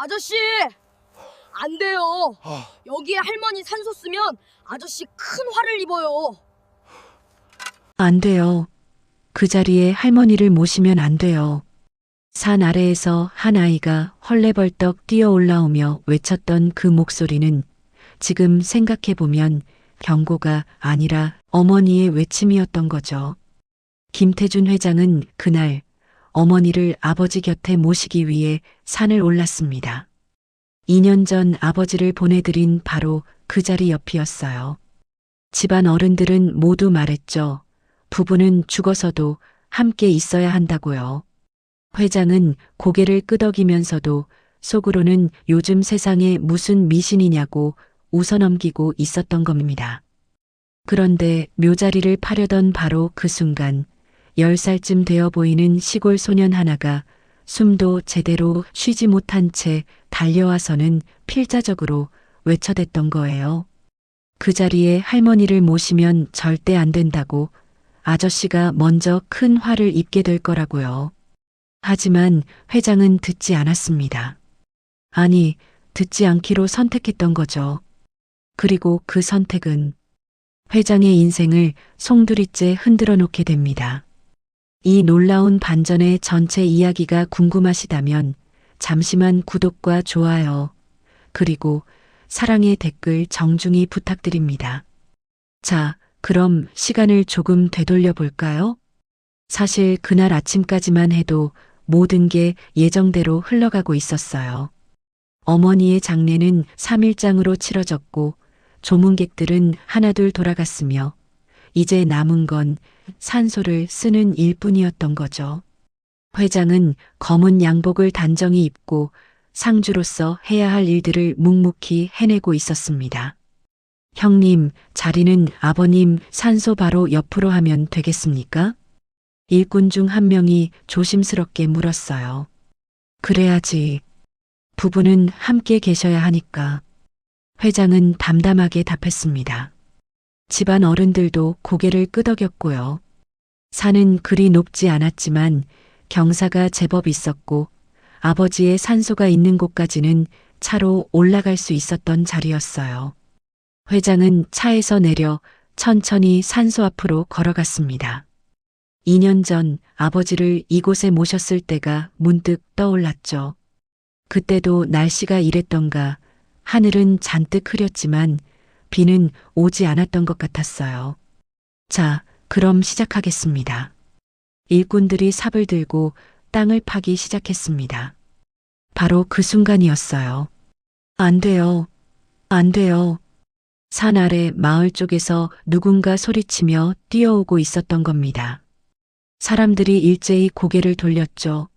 아저씨, 안 돼요. 여기에 할머니 산소 쓰면 아저씨 큰 화를 입어요. 안 돼요. 그 자리에 할머니를 모시면 안 돼요. 산 아래에서 한 아이가 헐레벌떡 뛰어 올라오며 외쳤던 그 목소리는 지금 생각해보면 경고가 아니라 어머니의 외침이었던 거죠. 김태준 회장은 그날 어머니를 아버지 곁에 모시기 위해 산을 올랐습니다. 2년 전 아버지를 보내드린 바로 그 자리 옆이었어요. 집안 어른들은 모두 말했죠. 부부는 죽어서도 함께 있어야 한다고요. 회장은 고개를 끄덕이면서도 속으로는 요즘 세상에 무슨 미신이냐고 웃어넘기고 있었던 겁니다. 그런데 묘자리를 파려던 바로 그 순간 10살쯤 되어 보이는 시골 소년 하나가 숨도 제대로 쉬지 못한 채 달려와서는 필자적으로 외쳐댔던 거예요. 그 자리에 할머니를 모시면 절대 안 된다고, 아저씨가 먼저 큰 화를 입게 될 거라고요. 하지만 회장은 듣지 않았습니다. 아니, 듣지 않기로 선택했던 거죠. 그리고 그 선택은 회장의 인생을 송두리째 흔들어 놓게 됩니다. 이 놀라운 반전의 전체 이야기가 궁금하시다면 잠시만 구독과 좋아요, 그리고 사랑의 댓글 정중히 부탁드립니다. 자, 그럼 시간을 조금 되돌려 볼까요? 사실 그날 아침까지만 해도 모든 게 예정대로 흘러가고 있었어요. 어머니의 장례는 3일장으로 치러졌고 조문객들은 하나둘 돌아갔으며 이제 남은 건 산소를 쓰는 일뿐이었던 거죠. 회장은 검은 양복을 단정히 입고 상주로서 해야 할 일들을 묵묵히 해내고 있었습니다. 형님, 자리는 아버님 산소 바로 옆으로 하면 되겠습니까? 일꾼 중 한 명이 조심스럽게 물었어요. 그래야지. 부부는 함께 계셔야 하니까. 회장은 담담하게 답했습니다. 집안 어른들도 고개를 끄덕였고요. 산은 그리 높지 않았지만 경사가 제법 있었고 아버지의 산소가 있는 곳까지는 차로 올라갈 수 있었던 자리였어요. 회장은 차에서 내려 천천히 산소 앞으로 걸어갔습니다. 2년 전 아버지를 이곳에 모셨을 때가 문득 떠올랐죠. 그때도 날씨가 이랬던가 하늘은 잔뜩 흐렸지만 비는 오지 않았던 것 같았어요. 자, 그럼 시작하겠습니다. 일꾼들이 삽을 들고 땅을 파기 시작했습니다. 바로 그 순간이었어요. 안 돼요. 안 돼요. 산 아래 마을 쪽에서 누군가 소리치며 뛰어오고 있었던 겁니다. 사람들이 일제히 고개를 돌렸죠.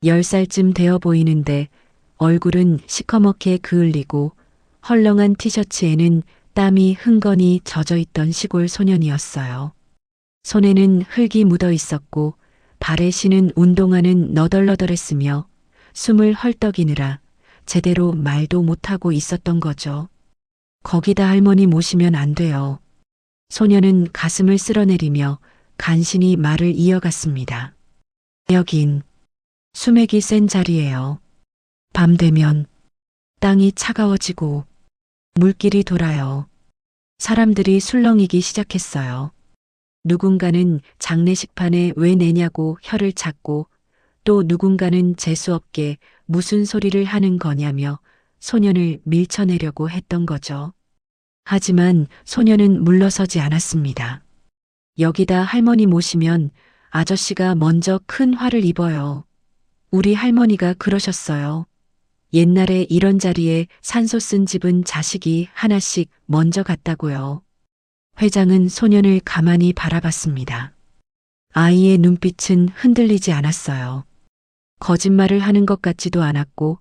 10살쯤 되어 보이는데 얼굴은 시커멓게 그을리고 헐렁한 티셔츠에는 땀이 흥건히 젖어 있던 시골 소년이었어요. 손에는 흙이 묻어 있었고 발에 신은 운동화는 너덜너덜했으며 숨을 헐떡이느라 제대로 말도 못하고 있었던 거죠. 거기다 할머니 모시면 안 돼요. 소년은 가슴을 쓸어내리며 간신히 말을 이어갔습니다. 여긴 수맥이 센 자리예요. 밤 되면 땅이 차가워지고 물길이 돌아요. 사람들이 술렁이기 시작했어요. 누군가는 장례식판에 왜 내냐고 혀를 찾고 또 누군가는 재수없게 무슨 소리를 하는 거냐며 소년을 밀쳐내려고 했던 거죠. 하지만 소년은 물러서지 않았습니다. 여기다 할머니 모시면 아저씨가 먼저 큰 화를 입어요. 우리 할머니가 그러셨어요. 옛날에 이런 자리에 산소 쓴 집은 자식이 하나씩 먼저 갔다고요. 회장은 소년을 가만히 바라봤습니다. 아이의 눈빛은 흔들리지 않았어요. 거짓말을 하는 것 같지도 않았고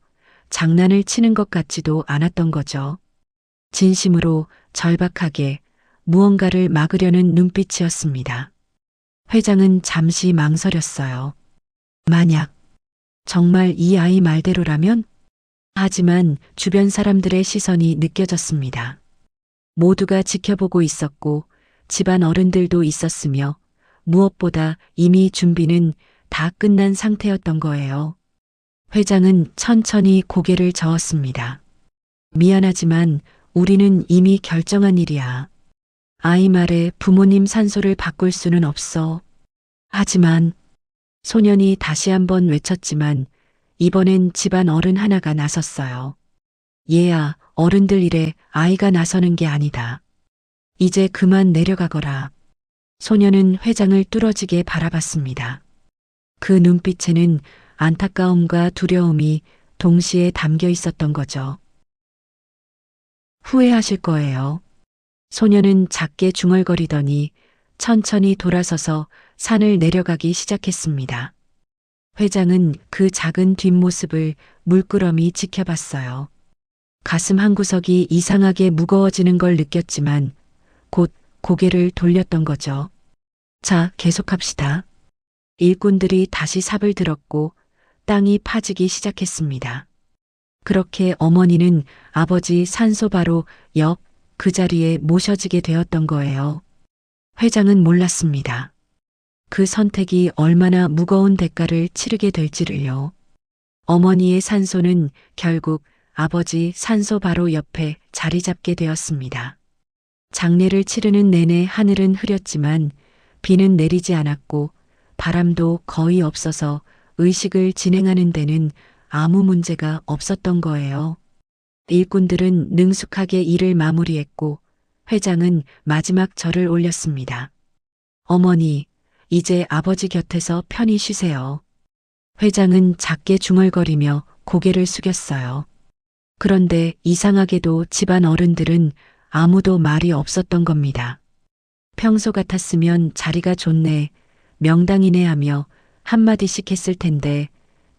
장난을 치는 것 같지도 않았던 거죠. 진심으로 절박하게 무언가를 막으려는 눈빛이었습니다. 회장은 잠시 망설였어요. 만약 정말 이 아이 말대로라면? 하지만 주변 사람들의 시선이 느껴졌습니다. 모두가 지켜보고 있었고 집안 어른들도 있었으며 무엇보다 이미 준비는 다 끝난 상태였던 거예요. 회장은 천천히 고개를 저었습니다. 미안하지만 우리는 이미 결정한 일이야. 아이 말에 부모님 산소를 바꿀 수는 없어. 하지만 소년이 다시 한번 외쳤지만 이번엔 집안 어른 하나가 나섰어요. 얘야, 어른들 일에 아이가 나서는 게 아니다. 이제 그만 내려가거라. 소년은 회장을 뚫어지게 바라봤습니다. 그 눈빛에는 안타까움과 두려움이 동시에 담겨 있었던 거죠. 후회하실 거예요. 소년은 작게 중얼거리더니 천천히 돌아서서 산을 내려가기 시작했습니다. 회장은 그 작은 뒷모습을 물끄러미 지켜봤어요. 가슴 한구석이 이상하게 무거워지는 걸 느꼈지만 곧 고개를 돌렸던 거죠. 자, 계속합시다. 일꾼들이 다시 삽을 들었고 땅이 파지기 시작했습니다. 그렇게 어머니는 아버지 산소 바로 옆 그 자리에 모셔지게 되었던 거예요. 회장은 몰랐습니다. 그 선택이 얼마나 무거운 대가를 치르게 될지를요. 어머니의 산소는 결국 아버지 산소 바로 옆에 자리 잡게 되었습니다. 장례를 치르는 내내 하늘은 흐렸지만 비는 내리지 않았고 바람도 거의 없어서 의식을 진행하는 데는 아무 문제가 없었던 거예요. 일꾼들은 능숙하게 일을 마무리했고 회장은 마지막 절을 올렸습니다. 어머니, 이제 아버지 곁에서 편히 쉬세요. 회장은 작게 중얼거리며 고개를 숙였어요. 그런데 이상하게도 집안 어른들은 아무도 말이 없었던 겁니다. 평소 같았으면 자리가 좋네, 명당이네 하며 한마디씩 했을 텐데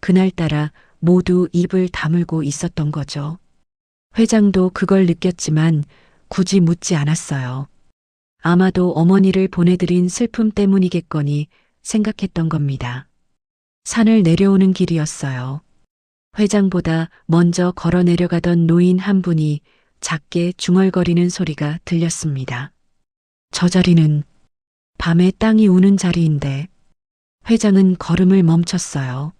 그날따라 모두 입을 다물고 있었던 거죠. 회장도 그걸 느꼈지만 굳이 묻지 않았어요. 아마도 어머니를 보내드린 슬픔 때문이겠거니 생각했던 겁니다. 산을 내려오는 길이었어요. 회장보다 먼저 걸어 내려가던 노인 한 분이 작게 중얼거리는 소리가 들렸습니다. 저 자리는 밤에 땅이 우는 자리인데. 회장은 걸음을 멈췄어요.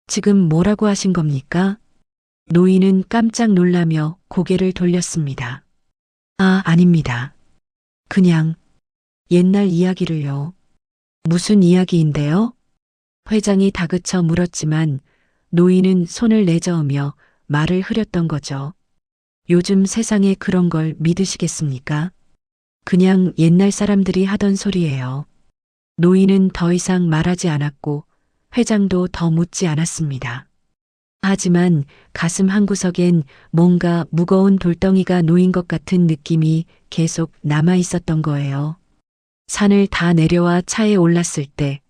지금 뭐라고 하신 겁니까? 노인은 깜짝 놀라며 고개를 돌렸습니다. 아, 아닙니다. 그냥 옛날 이야기를요. 무슨 이야기인데요? 회장이 다그쳐 물었지만 노인은 손을 내저으며 말을 흐렸던 거죠. 요즘 세상에 그런 걸 믿으시겠습니까? 그냥 옛날 사람들이 하던 소리예요. 노인은 더 이상 말하지 않았고 회장도 더 묻지 않았습니다. 하지만 가슴 한구석엔 뭔가 무거운 돌덩이가 놓인 것 같은 느낌이 계속 남아 있었던 거예요. 산을 다 내려와 차에 올랐을 때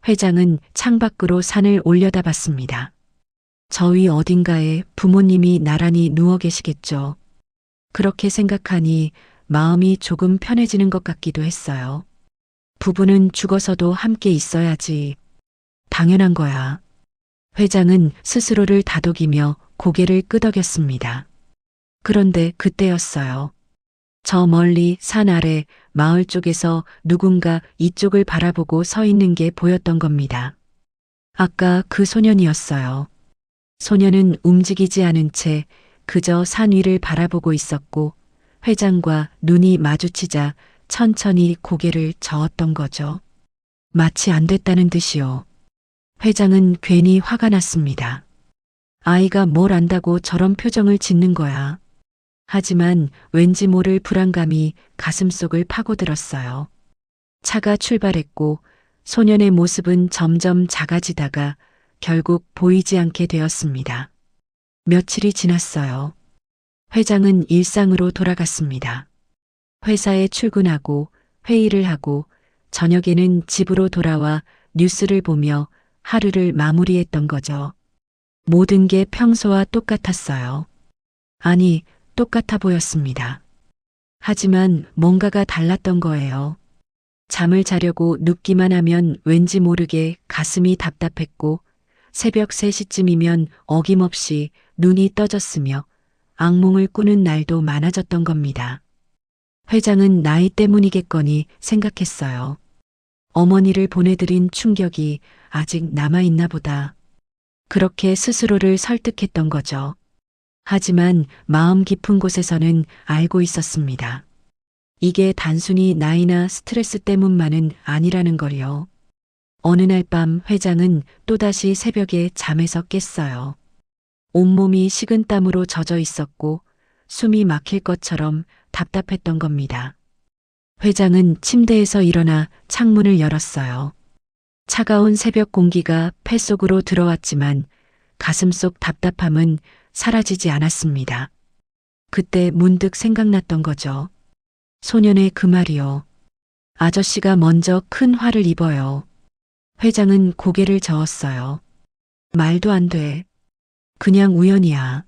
회장은 창밖으로 산을 올려다봤습니다. 저 위 어딘가에 부모님이 나란히 누워 계시겠죠. 그렇게 생각하니 마음이 조금 편해지는 것 같기도 했어요. 부부는 죽어서도 함께 있어야지. 당연한 거야. 회장은 스스로를 다독이며 고개를 끄덕였습니다. 그런데 그때였어요. 저 멀리 산 아래 마을 쪽에서 누군가 이쪽을 바라보고 서 있는 게 보였던 겁니다. 아까 그 소년이었어요. 소년은 움직이지 않은 채 그저 산 위를 바라보고 있었고 회장과 눈이 마주치자 천천히 고개를 저었던 거죠. 마치 안 됐다는 듯이요. 회장은 괜히 화가 났습니다. 아이가 뭘 안다고 저런 표정을 짓는 거야. 하지만 왠지 모를 불안감이 가슴속을 파고들었어요. 차가 출발했고 소년의 모습은 점점 작아지다가 결국 보이지 않게 되었습니다. 며칠이 지났어요. 회장은 일상으로 돌아갔습니다. 회사에 출근하고 회의를 하고 저녁에는 집으로 돌아와 뉴스를 보며 하루를 마무리했던 거죠. 모든 게 평소와 똑같았어요. 아니, 똑같아 보였습니다. 하지만 뭔가가 달랐던 거예요. 잠을 자려고 눕기만 하면 왠지 모르게 가슴이 답답했고 새벽 3시쯤이면 어김없이 눈이 떠졌으며 악몽을 꾸는 날도 많아졌던 겁니다. 회장은 나이 때문이겠거니 생각했어요. 어머니를 보내드린 충격이 아직 남아있나 보다. 그렇게 스스로를 설득했던 거죠. 하지만 마음 깊은 곳에서는 알고 있었습니다. 이게 단순히 나이나 스트레스 때문만은 아니라는 걸요. 어느 날 밤 회장은 또다시 새벽에 잠에서 깼어요. 온몸이 식은땀으로 젖어 있었고 숨이 막힐 것처럼 답답했던 겁니다. 회장은 침대에서 일어나 창문을 열었어요. 차가운 새벽 공기가 폐 속으로 들어왔지만 가슴속 답답함은 사라지지 않았습니다. 그때 문득 생각났던 거죠. 소년의 그 말이요. 아저씨가 먼저 큰 화를 입어요. 회장은 고개를 저었어요. 말도 안 돼. 그냥 우연이야.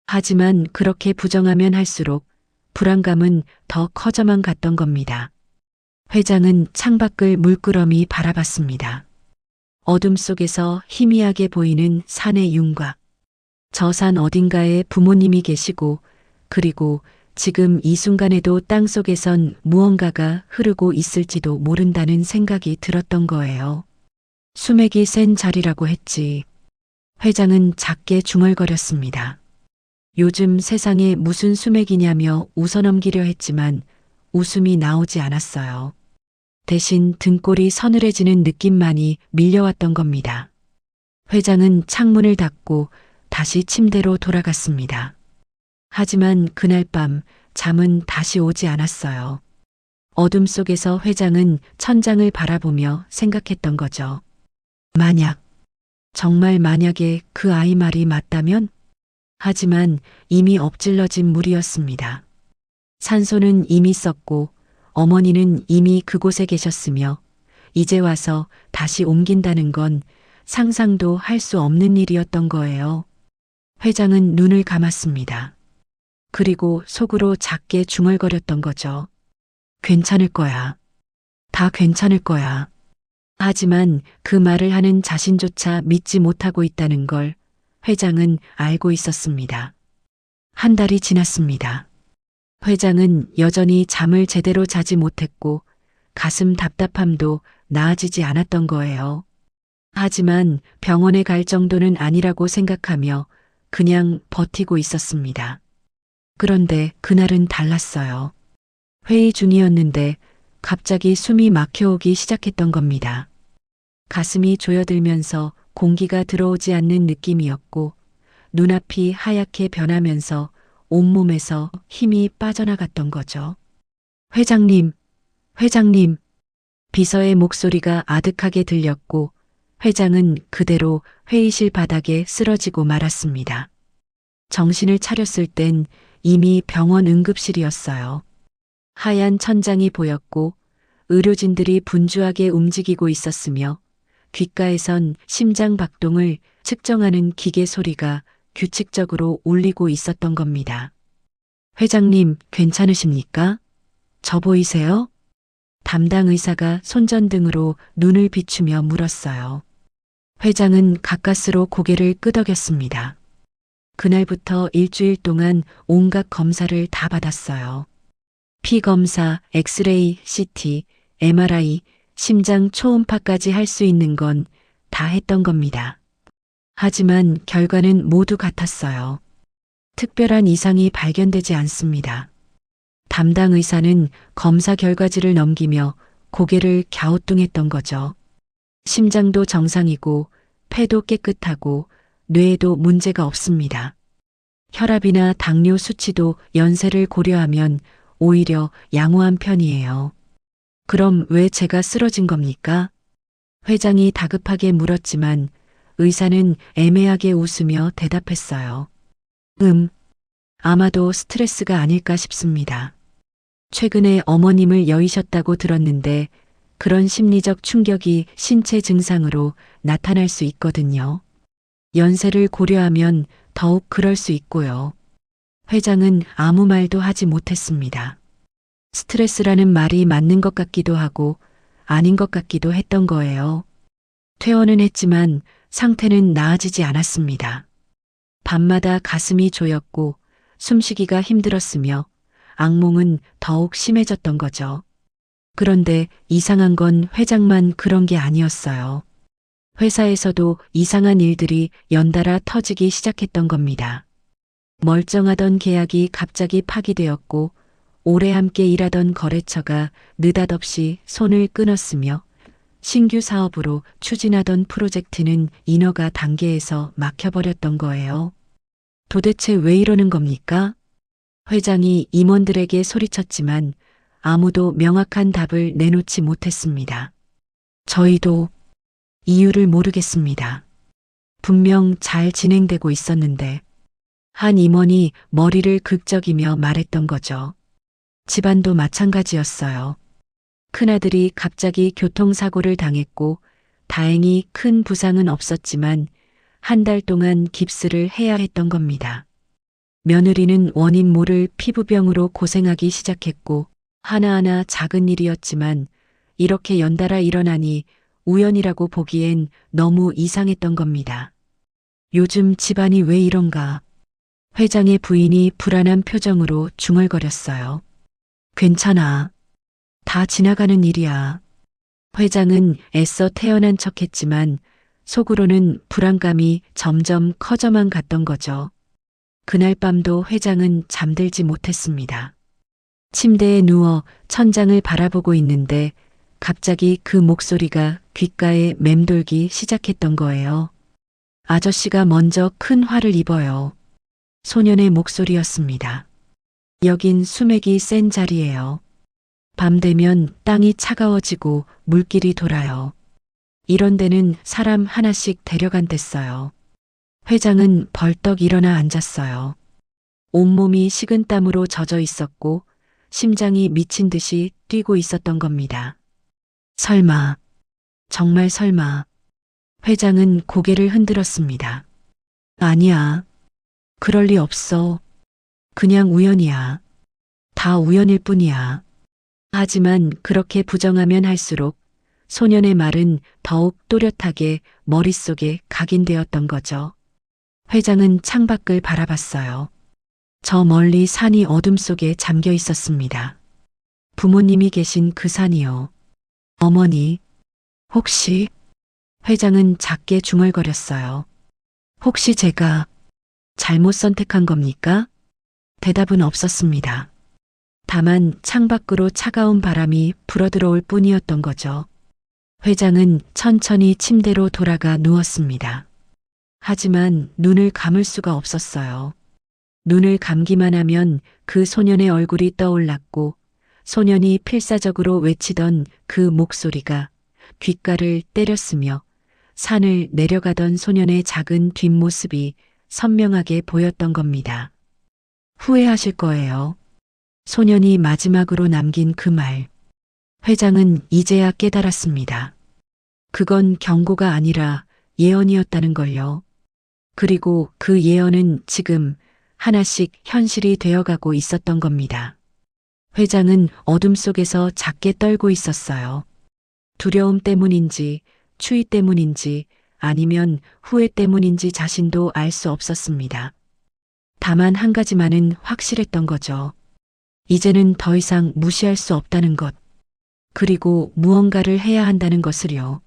하지만 그렇게 부정하면 할수록 불안감은 더 커져만 갔던 겁니다. 회장은 창밖을 물끄러미 바라봤습니다. 어둠 속에서 희미하게 보이는 산의 윤곽. 저 산 어딘가에 부모님이 계시고 그리고 지금 이 순간에도 땅속에선 무언가가 흐르고 있을지도 모른다는 생각이 들었던 거예요. 수맥이 센 자리라고 했지. 회장은 작게 중얼거렸습니다. 요즘 세상에 무슨 수맥이냐며 웃어넘기려 했지만 웃음이 나오지 않았어요. 대신 등골이 서늘해지는 느낌만이 밀려왔던 겁니다. 회장은 창문을 닫고 다시 침대로 돌아갔습니다. 하지만 그날 밤 잠은 다시 오지 않았어요. 어둠 속에서 회장은 천장을 바라보며 생각했던 거죠. 정말 만약에 그 아이 말이 맞다면? 하지만 이미 엎질러진 물이었습니다. 산소는 이미 썼고 어머니는 이미 그곳에 계셨으며 이제 와서 다시 옮긴다는 건 상상도 할 수 없는 일이었던 거예요. 회장은 눈을 감았습니다. 그리고 속으로 작게 중얼거렸던 거죠. 괜찮을 거야. 다 괜찮을 거야. 하지만 그 말을 하는 자신조차 믿지 못하고 있다는 걸 회장은 알고 있었습니다. 한 달이 지났습니다. 회장은 여전히 잠을 제대로 자지 못했고 가슴 답답함도 나아지지 않았던 거예요. 하지만 병원에 갈 정도는 아니라고 생각하며 그냥 버티고 있었습니다. 그런데 그날은 달랐어요. 회의 중이었는데 갑자기 숨이 막혀오기 시작했던 겁니다. 가슴이 조여들면서 공기가 들어오지 않는 느낌이었고 눈앞이 하얗게 변하면서 온몸에서 힘이 빠져나갔던 거죠. 회장님, 회장님. 비서의 목소리가 아득하게 들렸고 회장은 그대로 회의실 바닥에 쓰러지고 말았습니다. 정신을 차렸을 땐 이미 병원 응급실이었어요. 하얀 천장이 보였고 의료진들이 분주하게 움직이고 있었으며 귓가에선 심장 박동을 측정하는 기계 소리가 규칙적으로 울리고 있었던 겁니다. 회장님, 괜찮으십니까? 저 보이세요? 담당 의사가 손전등으로 눈을 비추며 물었어요. 회장은 가까스로 고개를 끄덕였습니다. 그날부터 일주일 동안 온갖 검사를 다 받았어요. 피 검사, 엑스레이, CT, MRI, 심장 초음파까지 할 수 있는 건 다 했던 겁니다. 하지만 결과는 모두 같았어요. 특별한 이상이 발견되지 않습니다. 담당 의사는 검사 결과지를 넘기며 고개를 갸우뚱했던 거죠. 심장도 정상이고 폐도 깨끗하고 뇌에도 문제가 없습니다. 혈압이나 당뇨 수치도 연세를 고려하면 오히려 양호한 편이에요. 그럼 왜 제가 쓰러진 겁니까? 회장이 다급하게 물었지만 의사는 애매하게 웃으며 대답했어요. 아마도 스트레스가 아닐까 싶습니다. 최근에 어머님을 여의셨다고 들었는데 그런 심리적 충격이 신체 증상으로 나타날 수 있거든요. 연세를 고려하면 더욱 그럴 수 있고요. 회장은 아무 말도 하지 못했습니다. 스트레스라는 말이 맞는 것 같기도 하고 아닌 것 같기도 했던 거예요. 퇴원은 했지만 상태는 나아지지 않았습니다. 밤마다 가슴이 조였고 숨쉬기가 힘들었으며 악몽은 더욱 심해졌던 거죠. 그런데 이상한 건 회장만 그런 게 아니었어요. 회사에서도 이상한 일들이 연달아 터지기 시작했던 겁니다. 멀쩡하던 계약이 갑자기 파기되었고 오래 함께 일하던 거래처가 느닷없이 손을 끊었으며 신규 사업으로 추진하던 프로젝트는 인허가 단계에서 막혀버렸던 거예요. 도대체 왜 이러는 겁니까? 회장이 임원들에게 소리쳤지만 아무도 명확한 답을 내놓지 못했습니다. 저희도 이유를 모르겠습니다. 분명 잘 진행되고 있었는데 한 임원이 머리를 극적이며 말했던 거죠. 집안도 마찬가지였어요. 큰아들이 갑자기 교통사고를 당했고 다행히 큰 부상은 없었지만 한 달 동안 깁스를 해야 했던 겁니다. 며느리는 원인 모를 피부병으로 고생하기 시작했고 하나하나 작은 일이었지만 이렇게 연달아 일어나니 우연이라고 보기엔 너무 이상했던 겁니다. 요즘 집안이 왜 이런가? 회장의 부인이 불안한 표정으로 중얼거렸어요. 괜찮아. 다 지나가는 일이야. 회장은 애써 태연한 척했지만 속으로는 불안감이 점점 커져만 갔던 거죠. 그날 밤도 회장은 잠들지 못했습니다. 침대에 누워 천장을 바라보고 있는데 갑자기 그 목소리가 귓가에 맴돌기 시작했던 거예요. 아저씨가 먼저 큰 화를 입어요. 소년의 목소리였습니다. 여긴 수맥이 센 자리예요. 밤 되면 땅이 차가워지고 물길이 돌아요. 이런 데는 사람 하나씩 데려간댔어요. 회장은 벌떡 일어나 앉았어요. 온몸이 식은땀으로 젖어 있었고 심장이 미친 듯이 뛰고 있었던 겁니다. 설마, 정말 설마. 회장은 고개를 흔들었습니다. 아니야. 그럴 리 없어. 그냥 우연이야. 다 우연일 뿐이야. 하지만 그렇게 부정하면 할수록 소년의 말은 더욱 또렷하게 머릿속에 각인되었던 거죠. 회장은 창밖을 바라봤어요. 저 멀리 산이 어둠 속에 잠겨 있었습니다. 부모님이 계신 그 산이요. 어머니, 혹시? 회장은 작게 중얼거렸어요. 혹시 제가 잘못 선택한 겁니까? 대답은 없었습니다. 다만 창밖으로 차가운 바람이 불어들어올 뿐이었던 거죠. 회장은 천천히 침대로 돌아가 누웠습니다. 하지만 눈을 감을 수가 없었어요. 눈을 감기만 하면 그 소년의 얼굴이 떠올랐고 소년이 필사적으로 외치던 그 목소리가 귓가를 때렸으며 산을 내려가던 소년의 작은 뒷모습이 선명하게 보였던 겁니다. 후회하실 거예요. 소년이 마지막으로 남긴 그 말. 회장은 이제야 깨달았습니다. 그건 경고가 아니라 예언이었다는 걸요. 그리고 그 예언은 지금 하나씩 현실이 되어가고 있었던 겁니다. 회장은 어둠 속에서 작게 떨고 있었어요. 두려움 때문인지, 추위 때문인지, 아니면 후회 때문인지 자신도 알 수 없었습니다. 다만 한 가지만은 확실했던 거죠. 이제는 더 이상 무시할 수 없다는 것. 그리고 무언가를 해야 한다는 것을요.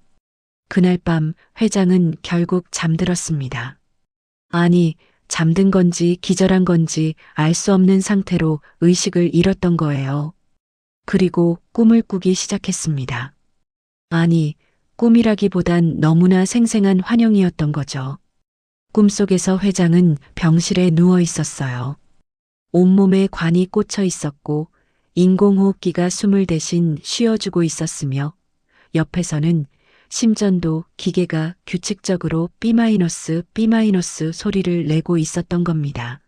그날 밤 회장은 결국 잠들었습니다. 아니, 잠든 건지 기절한 건지 알 수 없는 상태로 의식을 잃었던 거예요. 그리고 꿈을 꾸기 시작했습니다. 아니, 꿈이라기보단 너무나 생생한 환영이었던 거죠. 꿈속에서 회장은 병실에 누워 있었어요. 온몸에 관이 꽂혀 있었고 인공호흡기가 숨을 대신 쉬어주고 있었으며 옆에서는 심전도 기계가 규칙적으로 B- 소리를 내고 있었던 겁니다.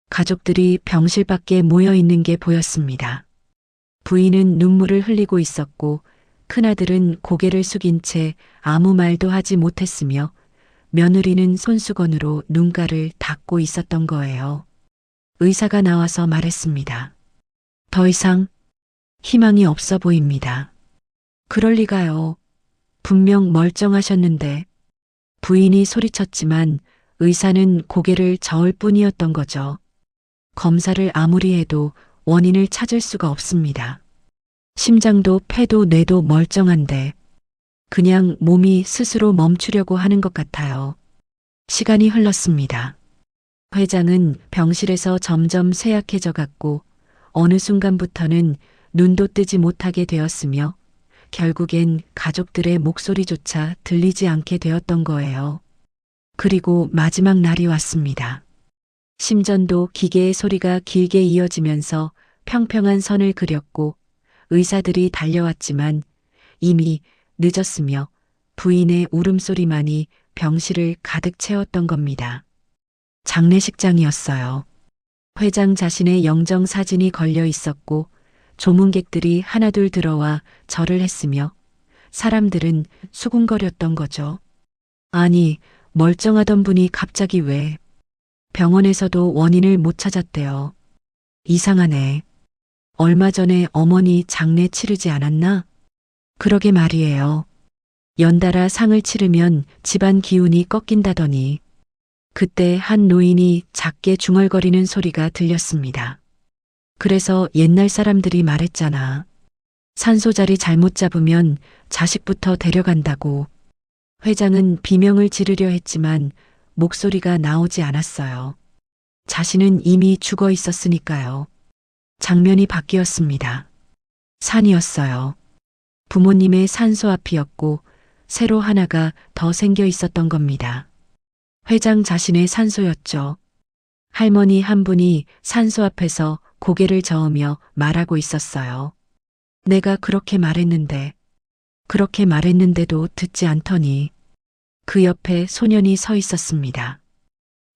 가족들이 병실 밖에 모여 있는 게 보였습니다. 부인은 눈물을 흘리고 있었고 큰아들은 고개를 숙인 채 아무 말도 하지 못했으며 며느리는 손수건으로 눈가를 닦고 있었던 거예요. 의사가 나와서 말했습니다. 더 이상 희망이 없어 보입니다. 그럴 리가요. 분명 멀쩡하셨는데. 부인이 소리쳤지만 의사는 고개를 저을 뿐이었던 거죠. 검사를 아무리 해도 원인을 찾을 수가 없습니다. 심장도 폐도 뇌도 멀쩡한데 그냥 몸이 스스로 멈추려고 하는 것 같아요. 시간이 흘렀습니다. 회장은 병실에서 점점 쇠약해져 갔고 어느 순간부터는 눈도 뜨지 못하게 되었으며 결국엔 가족들의 목소리조차 들리지 않게 되었던 거예요. 그리고 마지막 날이 왔습니다. 심전도 기계의 소리가 길게 이어지면서 평평한 선을 그렸고 의사들이 달려왔지만 이미 늦었으며 부인의 울음소리만이 병실을 가득 채웠던 겁니다. 장례식장이었어요. 회장 자신의 영정 사진이 걸려 있었고 조문객들이 하나둘 들어와 절을 했으며 사람들은 수군거렸던 거죠. 아니, 멀쩡하던 분이 갑자기 왜? 병원에서도 원인을 못 찾았대요. 이상하네. 얼마 전에 어머니 장례 치르지 않았나? 그러게 말이에요. 연달아 상을 치르면 집안 기운이 꺾인다더니 그때 한 노인이 작게 중얼거리는 소리가 들렸습니다. 그래서 옛날 사람들이 말했잖아. 산소 자리 잘못 잡으면 자식부터 데려간다고. 회장은 비명을 지르려 했지만 목소리가 나오지 않았어요. 자신은 이미 죽어 있었으니까요. 장면이 바뀌었습니다. 산이었어요. 부모님의 산소 앞이었고 새로 하나가 더 생겨 있었던 겁니다. 회장 자신의 산소였죠. 할머니 한 분이 산소 앞에서 고개를 저으며 말하고 있었어요. 내가 그렇게 말했는데도 듣지 않더니 그 옆에 소년이 서 있었습니다.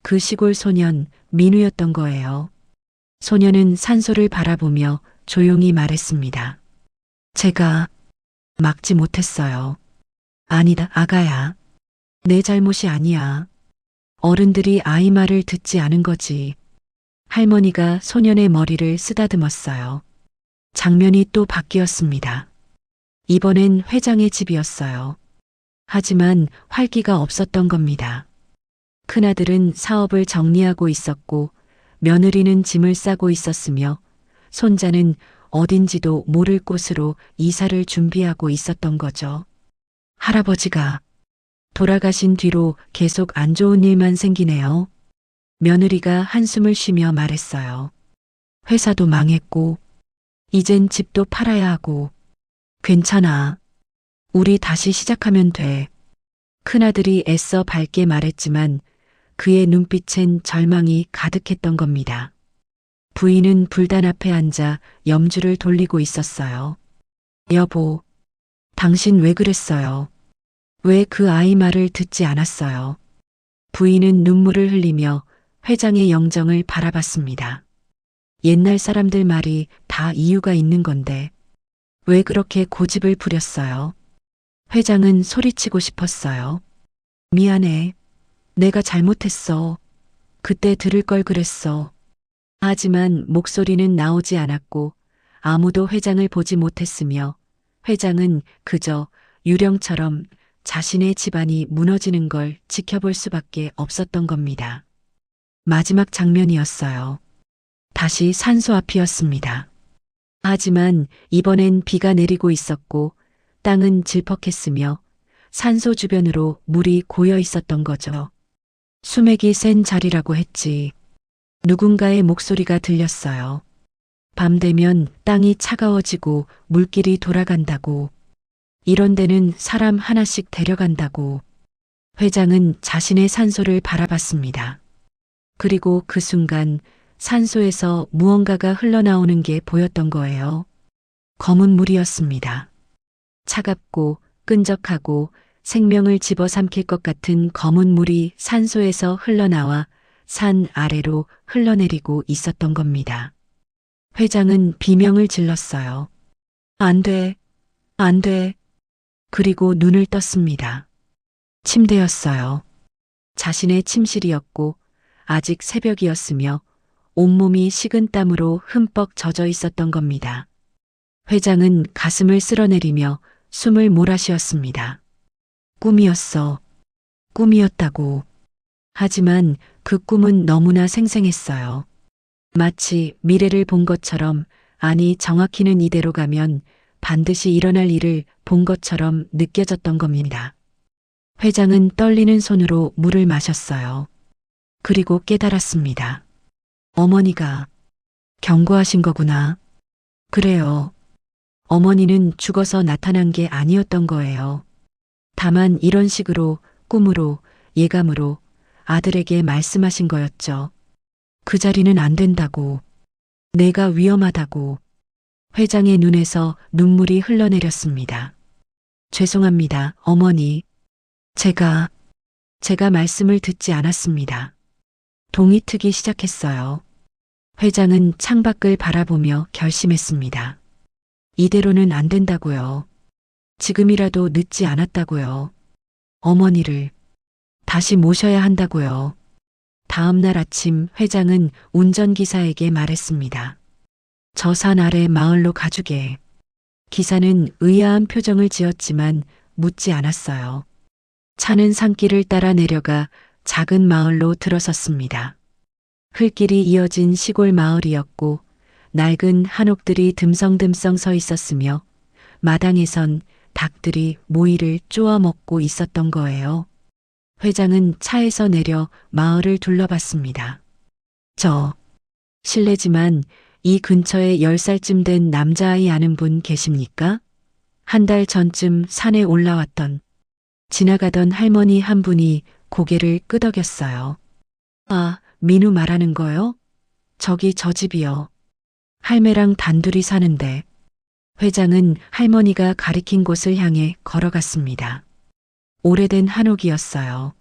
그 시골 소년 민우였던 거예요. 소년은 산소를 바라보며 조용히 말했습니다. 제가 막지 못했어요. 아니다, 아가야. 내 잘못이 아니야. 어른들이 아이 말을 듣지 않은 거지. 할머니가 소년의 머리를 쓰다듬었어요. 장면이 또 바뀌었습니다. 이번엔 회장의 집이었어요. 하지만 활기가 없었던 겁니다. 큰아들은 사업을 정리하고 있었고 며느리는 짐을 싸고 있었으며 손자는 어딘지도 모를 곳으로 이사를 준비하고 있었던 거죠. 할아버지가 돌아가신 뒤로 계속 안 좋은 일만 생기네요. 며느리가 한숨을 쉬며 말했어요. 회사도 망했고 이젠 집도 팔아야 하고 괜찮아. 우리 다시 시작하면 돼. 큰아들이 애써 밝게 말했지만 그의 눈빛엔 절망이 가득했던 겁니다. 부인은 불단 앞에 앉아 염주를 돌리고 있었어요. 여보, 당신 왜 그랬어요? 왜 그 아이 말을 듣지 않았어요? 부인은 눈물을 흘리며 회장의 영정을 바라봤습니다. 옛날 사람들 말이 다 이유가 있는 건데 왜 그렇게 고집을 부렸어요? 회장은 소리치고 싶었어요. 미안해. 내가 잘못했어. 그때 들을 걸 그랬어. 하지만 목소리는 나오지 않았고 아무도 회장을 보지 못했으며 회장은 그저 유령처럼 자신의 집안이 무너지는 걸 지켜볼 수밖에 없었던 겁니다. 마지막 장면이었어요. 다시 산소 앞이었습니다. 하지만 이번엔 비가 내리고 있었고 땅은 질퍽했으며 산소 주변으로 물이 고여 있었던 거죠. 수맥이 센 자리라고 했지. 누군가의 목소리가 들렸어요. 밤 되면 땅이 차가워지고 물길이 돌아간다고. 이런 데는 사람 하나씩 데려간다고. 회장은 자신의 산소를 바라봤습니다. 그리고 그 순간 산소에서 무언가가 흘러나오는 게 보였던 거예요. 검은 물이었습니다. 차갑고 끈적하고 생명을 집어삼킬 것 같은 검은 물이 산소에서 흘러나와 산 아래로 흘러내리고 있었던 겁니다. 회장은 비명을 질렀어요. 안 돼, 안 돼. 그리고 눈을 떴습니다. 침대였어요. 자신의 침실이었고 아직 새벽이었으며 온몸이 식은 땀으로 흠뻑 젖어 있었던 겁니다. 회장은 가슴을 쓸어내리며 숨을 몰아쉬었습니다. 꿈이었어. 꿈이었다고. 하지만 그 꿈은 너무나 생생했어요. 마치 미래를 본 것처럼, 아니 정확히는 이대로 가면 반드시 일어날 일을 본 것처럼 느껴졌던 겁니다. 회장은 떨리는 손으로 물을 마셨어요. 그리고 깨달았습니다. 어머니가 경고하신 거구나. 그래요. 어머니는 죽어서 나타난 게 아니었던 거예요. 다만 이런 식으로 꿈으로, 예감으로 아들에게 말씀하신 거였죠. 그 자리는 안 된다고. 내가 위험하다고. 회장의 눈에서 눈물이 흘러내렸습니다. 죄송합니다, 어머니. 제가 말씀을 듣지 않았습니다. 동이 트기 시작했어요. 회장은 창밖을 바라보며 결심했습니다. 이대로는 안 된다고요. 지금이라도 늦지 않았다고요. 어머니를 다시 모셔야 한다고요. 다음 날 아침 회장은 운전기사에게 말했습니다. 저 산 아래 마을로 가주게. 기사는 의아한 표정을 지었지만 묻지 않았어요. 차는 산길을 따라 내려가 작은 마을로 들어섰습니다. 흙길이 이어진 시골 마을이었고 낡은 한옥들이 듬성듬성 서 있었으며 마당에선 닭들이 모이를 쪼아 먹고 있었던 거예요. 회장은 차에서 내려 마을을 둘러봤습니다. 실례지만 이 근처에 10살쯤 된 남자아이 아는 분 계십니까? 한 달 전쯤 산에 올라왔던 지나가던 할머니 한 분이 고개를 끄덕였어요. 아, 민우 말하는 거요? 저기 저 집이요. 할매랑 단둘이 사는데. 회장은 할머니가 가리킨 곳을 향해 걸어갔습니다. 오래된 한옥이었어요.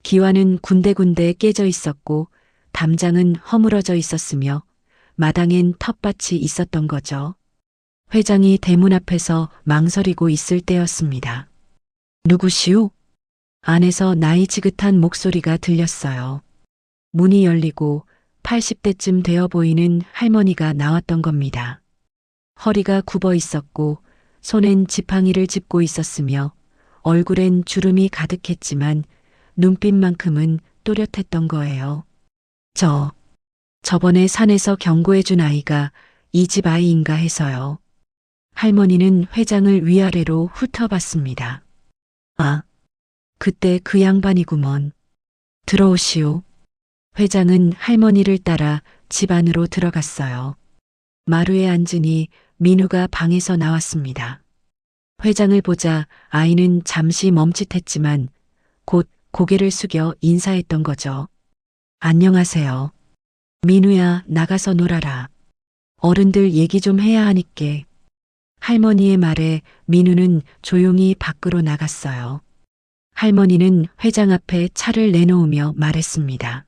기와는 군데군데 깨져 있었고 담장은 허물어져 있었으며 마당엔 텃밭이 있었던 거죠. 회장이 대문 앞에서 망설이고 있을 때였습니다. 누구시오? 안에서 나이 지긋한 목소리가 들렸어요. 문이 열리고 80대쯤 되어 보이는 할머니가 나왔던 겁니다. 허리가 굽어 있었고 손엔 지팡이를 짚고 있었으며 얼굴엔 주름이 가득했지만 눈빛만큼은 또렷했던 거예요. 저번에 산에서 경고해준 아이가 이 집 아이인가 해서요. 할머니는 회장을 위아래로 훑어봤습니다. 아, 그때 그 양반이구먼. 들어오시오. 회장은 할머니를 따라 집 안으로 들어갔어요. 마루에 앉으니 민우가 방에서 나왔습니다. 회장을 보자 아이는 잠시 멈칫했지만 곧 고개를 숙여 인사했던 거죠. 안녕하세요. 민우야, 나가서 놀아라. 어른들 얘기 좀 해야 하니께. 할머니의 말에 민우는 조용히 밖으로 나갔어요. 할머니는 회장 앞에 차를 내놓으며 말했습니다.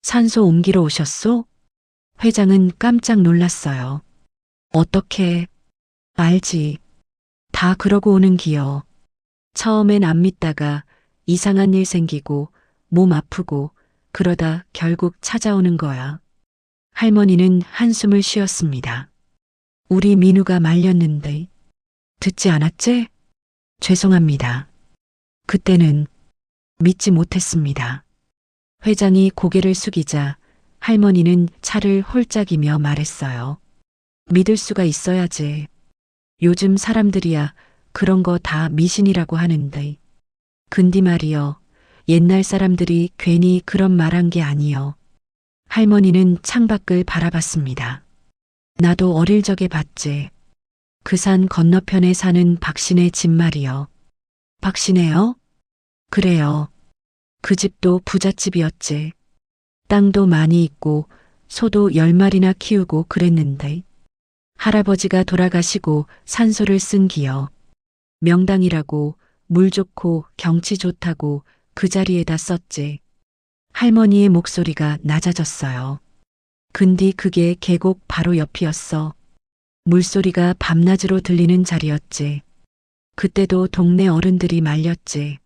산소 옮기러 오셨소? 회장은 깜짝 놀랐어요. 어떻게? 알지. 다 그러고 오는 기여. 처음엔 안 믿다가 이상한 일 생기고 몸 아프고 그러다 결국 찾아오는 거야. 할머니는 한숨을 쉬었습니다. 우리 민우가 말렸는데 듣지 않았지? 죄송합니다. 그때는 믿지 못했습니다. 회장이 고개를 숙이자 할머니는 차를 홀짝이며 말했어요. 믿을 수가 있어야지. 요즘 사람들이야 그런 거 다 미신이라고 하는데. 근디 말이여, 옛날 사람들이 괜히 그런 말한 게 아니여. 할머니는 창밖을 바라봤습니다. 나도 어릴 적에 봤지. 그 산 건너편에 사는 박신의 집 말이여. 박신혜요? 그래요. 그 집도 부잣집이었지. 땅도 많이 있고 소도 10마리나 키우고 그랬는데 할아버지가 돌아가시고 산소를 쓴 기여. 명당이라고 물 좋고 경치 좋다고 그 자리에다 썼지. 할머니의 목소리가 낮아졌어요. 근디 그게 계곡 바로 옆이었어. 물소리가 밤낮으로 들리는 자리였지. 그때도 동네 어른들이 말렸지.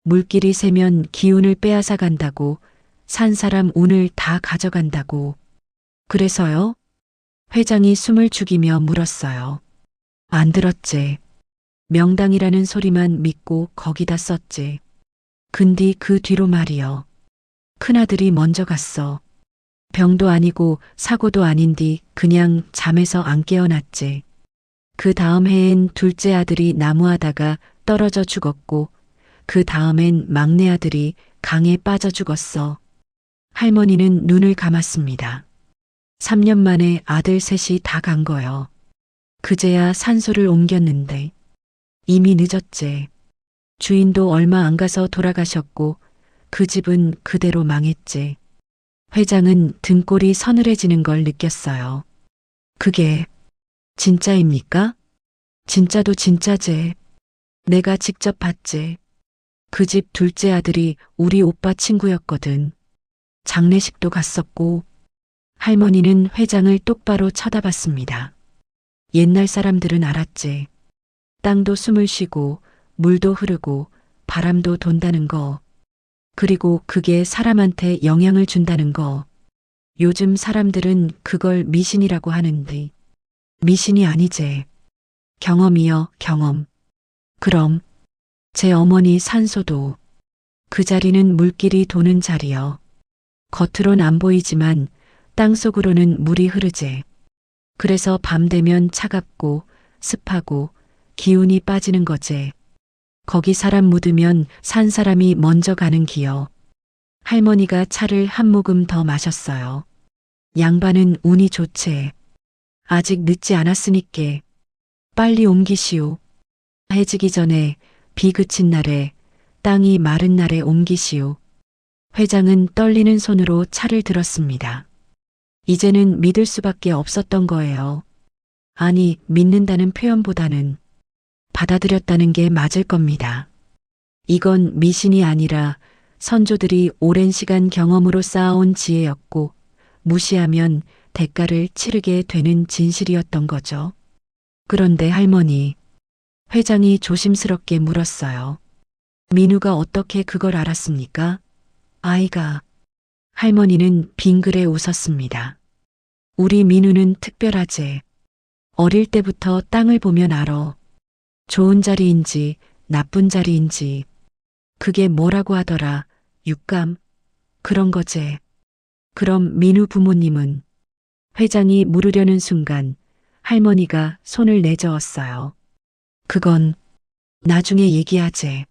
물길이 새면 기운을 빼앗아 간다고, 산 사람 운을 다 가져간다고. 그래서요? 회장이 숨을 죽이며 물었어요. 안 들었지. 명당이라는 소리만 믿고 거기다 썼지. 근디 그 뒤로 말이여. 큰아들이 먼저 갔어. 병도 아니고 사고도 아닌디 그냥 잠에서 안 깨어났지. 그 다음 해엔 둘째 아들이 나무하다가 떨어져 죽었고 그 다음엔 막내 아들이 강에 빠져 죽었어. 할머니는 눈을 감았습니다. 3년 만에 아들 셋이 다 간 거요. 그제야 산소를 옮겼는데 이미 늦었제. 주인도 얼마 안 가서 돌아가셨고 그 집은 그대로 망했제. 회장은 등골이 서늘해지는 걸 느꼈어요. 그게 진짜입니까? 진짜도 진짜제. 내가 직접 봤제. 그 집 둘째 아들이 우리 오빠 친구였거든. 장례식도 갔었고. 할머니는 회장을 똑바로 쳐다봤습니다. 옛날 사람들은 알았제. 땅도 숨을 쉬고 물도 흐르고 바람도 돈다는 거. 그리고 그게 사람한테 영향을 준다는 거. 요즘 사람들은 그걸 미신이라고 하는데 미신이 아니제. 경험이여 경험. 그럼 제 어머니 산소도 그 자리는 물길이 도는 자리여. 겉으론 안 보이지만 땅속으로는 물이 흐르제. 그래서 밤 되면 차갑고 습하고 기운이 빠지는 거제. 거기 사람 묻으면 산 사람이 먼저 가는 기여. 할머니가 차를 한 모금 더 마셨어요. 양반은 운이 좋제. 아직 늦지 않았으니께 빨리 옮기시오. 해지기 전에 비 그친 날에 땅이 마른 날에 옮기시오. 회장은 떨리는 손으로 차를 들었습니다. 이제는 믿을 수밖에 없었던 거예요. 아니, 믿는다는 표현보다는 받아들였다는 게 맞을 겁니다. 이건 미신이 아니라 선조들이 오랜 시간 경험으로 쌓아온 지혜였고 무시하면 대가를 치르게 되는 진실이었던 거죠. 그런데 할머니, 회장이 조심스럽게 물었어요. 민우가 어떻게 그걸 알았습니까? 아이가. 할머니는 빙그레 웃었습니다. 우리 민우는 특별하제. 어릴 때부터 땅을 보면 알아. 좋은 자리인지 나쁜 자리인지. 그게 뭐라고 하더라. 육감. 그런 거제. 그럼 민우 부모님은? 회장이 물으려는 순간 할머니가 손을 내저었어요. 그건 나중에 얘기하제.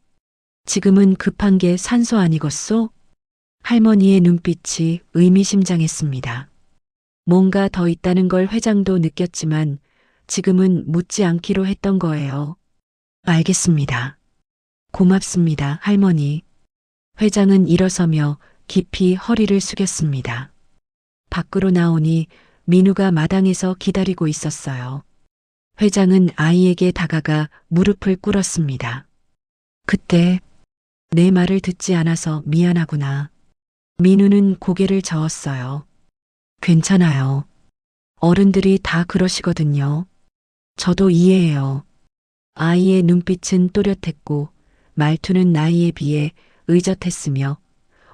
지금은 급한 게 산소 아니겠소? 할머니의 눈빛이 의미심장했습니다. 뭔가 더 있다는 걸 회장도 느꼈지만 지금은 묻지 않기로 했던 거예요. 알겠습니다. 고맙습니다, 할머니. 회장은 일어서며 깊이 허리를 숙였습니다. 밖으로 나오니 민우가 마당에서 기다리고 있었어요. 회장은 아이에게 다가가 무릎을 꿇었습니다. 그때 내 말을 듣지 않아서 미안하구나. 민우는 고개를 저었어요. 괜찮아요. 어른들이 다 그러시거든요. 저도 이해해요. 아이의 눈빛은 또렷했고 말투는 나이에 비해 의젓했으며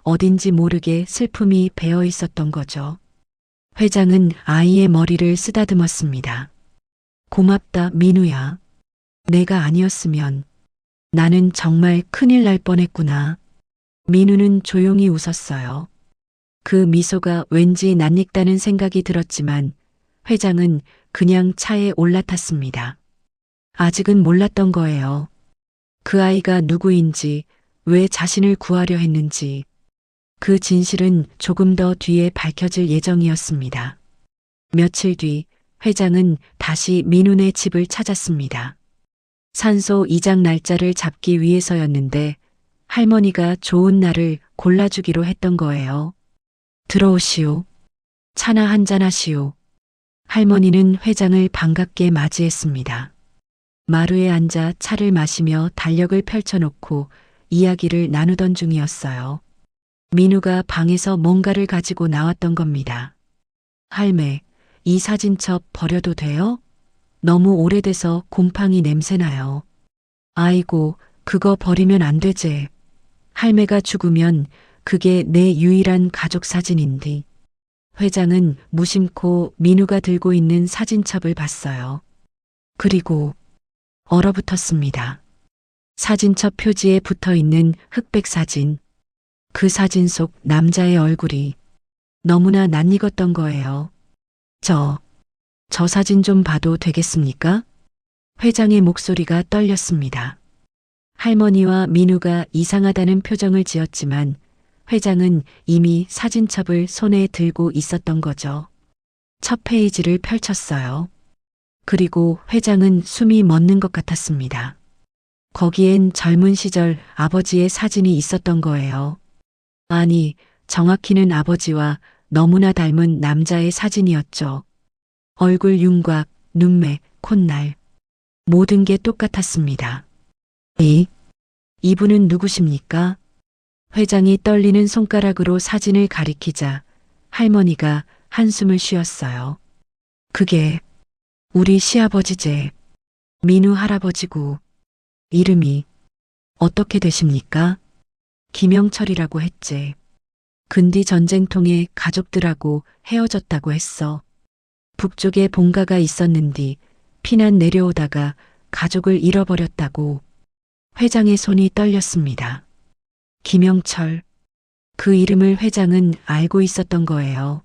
어딘지 모르게 슬픔이 배어 있었던 거죠. 회장은 아이의 머리를 쓰다듬었습니다. 고맙다, 민우야. 내가 아니었으면 나는 정말 큰일 날 뻔했구나. 민우는 조용히 웃었어요. 그 미소가 왠지 낯익다는 생각이 들었지만 회장은 그냥 차에 올라탔습니다. 아직은 몰랐던 거예요. 그 아이가 누구인지, 왜 자신을 구하려 했는지. 그 진실은 조금 더 뒤에 밝혀질 예정이었습니다. 며칠 뒤 회장은 다시 민훈의 집을 찾았습니다. 산소 이작 날짜를 잡기 위해서였는데 할머니가 좋은 날을 골라주기로 했던 거예요. 들어오시오. 차나 한잔 하시오. 할머니는 회장을 반갑게 맞이했습니다. 마루에 앉아 차를 마시며 달력을 펼쳐놓고 이야기를 나누던 중이었어요. 민우가 방에서 뭔가를 가지고 나왔던 겁니다. 할매, 이 사진첩 버려도 돼요? 너무 오래돼서 곰팡이 냄새나요. 아이고, 그거 버리면 안 되지. 할매가 죽으면 그게 내 유일한 가족 사진인데. 회장은 무심코 민우가 들고 있는 사진첩을 봤어요. 그리고 얼어붙었습니다. 사진첩 표지에 붙어 있는 흑백 사진. 그 사진 속 남자의 얼굴이 너무나 낯익었던 거예요. 저 사진 좀 봐도 되겠습니까? 회장의 목소리가 떨렸습니다. 할머니와 민우가 이상하다는 표정을 지었지만 회장은 이미 사진첩을 손에 들고 있었던 거죠. 첫 페이지를 펼쳤어요. 그리고 회장은 숨이 멎는 것 같았습니다. 거기엔 젊은 시절 아버지의 사진이 있었던 거예요. 아니, 정확히는 아버지와 너무나 닮은 남자의 사진이었죠. 얼굴 윤곽, 눈매, 콧날. 모든 게 똑같았습니다. 이분은 누구십니까? 회장이 떨리는 손가락으로 사진을 가리키자 할머니가 한숨을 쉬었어요. 그게 우리 시아버지제, 민우 할아버지고, 이름이 어떻게 되십니까? 김영철이라고 했제. 근디 전쟁 통해 가족들하고 헤어졌다고 했어. 북쪽에 본가가 있었는디 피난 내려오다가 가족을 잃어버렸다고. 회장의 손이 떨렸습니다. 김영철. 그 이름을 회장은 알고 있었던 거예요.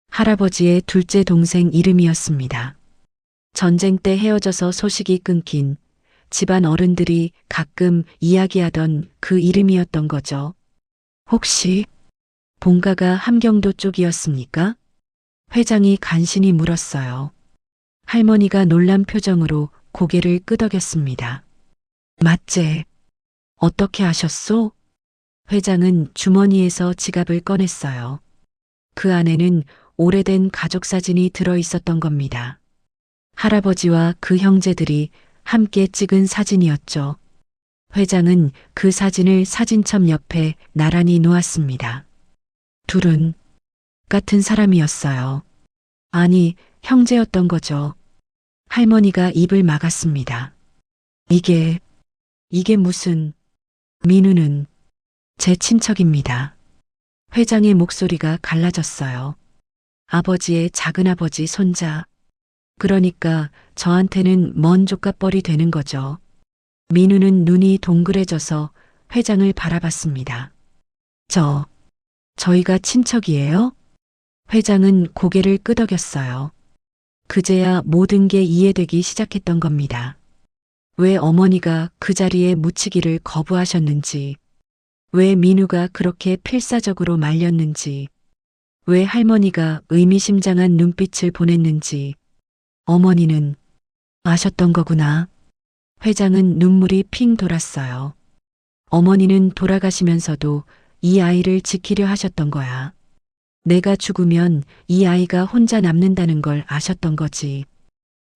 할아버지의 둘째 동생 이름이었습니다. 전쟁 때 헤어져서 소식이 끊긴 집안 어른들이 가끔 이야기하던 그 이름이었던 거죠. 혹시 본가가 함경도 쪽이었습니까? 회장이 간신히 물었어요. 할머니가 놀란 표정으로 고개를 끄덕였습니다. 맞제. 어떻게 아셨소? 회장은 주머니에서 지갑을 꺼냈어요. 그 안에는 오래된 가족 사진이 들어 있었던 겁니다. 할아버지와 그 형제들이 함께 찍은 사진이었죠. 회장은 그 사진을 사진첩 옆에 나란히 놓았습니다. 둘은 같은 사람이었어요. 아니, 형제였던 거죠. 할머니가 입을 막았습니다. 이게 무슨... 민우는 제 친척입니다. 회장의 목소리가 갈라졌어요. 아버지의 작은아버지 손자. 그러니까 저한테는 먼 조카뻘이 되는 거죠. 민우는 눈이 동그래져서 회장을 바라봤습니다. 저희가 친척이에요? 회장은 고개를 끄덕였어요. 그제야 모든 게 이해되기 시작했던 겁니다. 왜 어머니가 그 자리에 묻히기를 거부하셨는지, 왜 민우가 그렇게 필사적으로 말렸는지, 왜 할머니가 의미심장한 눈빛을 보냈는지, 어머니는 아셨던 거구나. 회장은 눈물이 핑 돌았어요. 어머니는 돌아가시면서도 이 아이를 지키려 하셨던 거야. 내가 죽으면 이 아이가 혼자 남는다는 걸 아셨던 거지.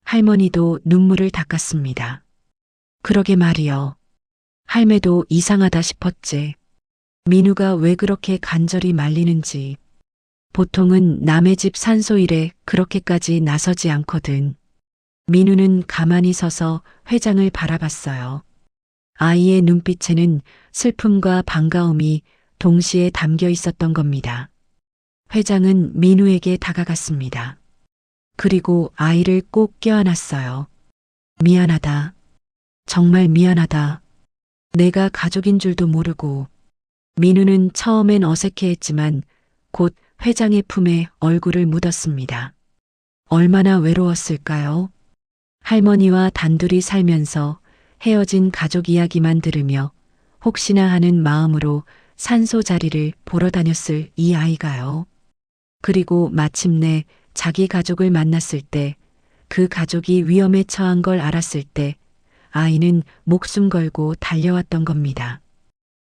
할머니도 눈물을 닦았습니다. 그러게 말이여. 할매도 이상하다 싶었지. 민우가 왜 그렇게 간절히 말리는지. 보통은 남의 집 산소일에 그렇게까지 나서지 않거든. 민우는 가만히 서서 회장을 바라봤어요. 아이의 눈빛에는 슬픔과 반가움이 동시에 담겨 있었던 겁니다. 회장은 민우에게 다가갔습니다. 그리고 아이를 꼭 껴안았어요. 미안하다. 정말 미안하다. 내가 가족인 줄도 모르고. 민우는 처음엔 어색해했지만 곧 회장의 품에 얼굴을 묻었습니다. 얼마나 외로웠을까요? 할머니와 단둘이 살면서 헤어진 가족 이야기만 들으며 혹시나 하는 마음으로 산소 자리를 보러 다녔을 이 아이가요. 그리고 마침내 자기 가족을 만났을 때, 그 가족이 위험에 처한 걸 알았을 때 아이는 목숨 걸고 달려왔던 겁니다.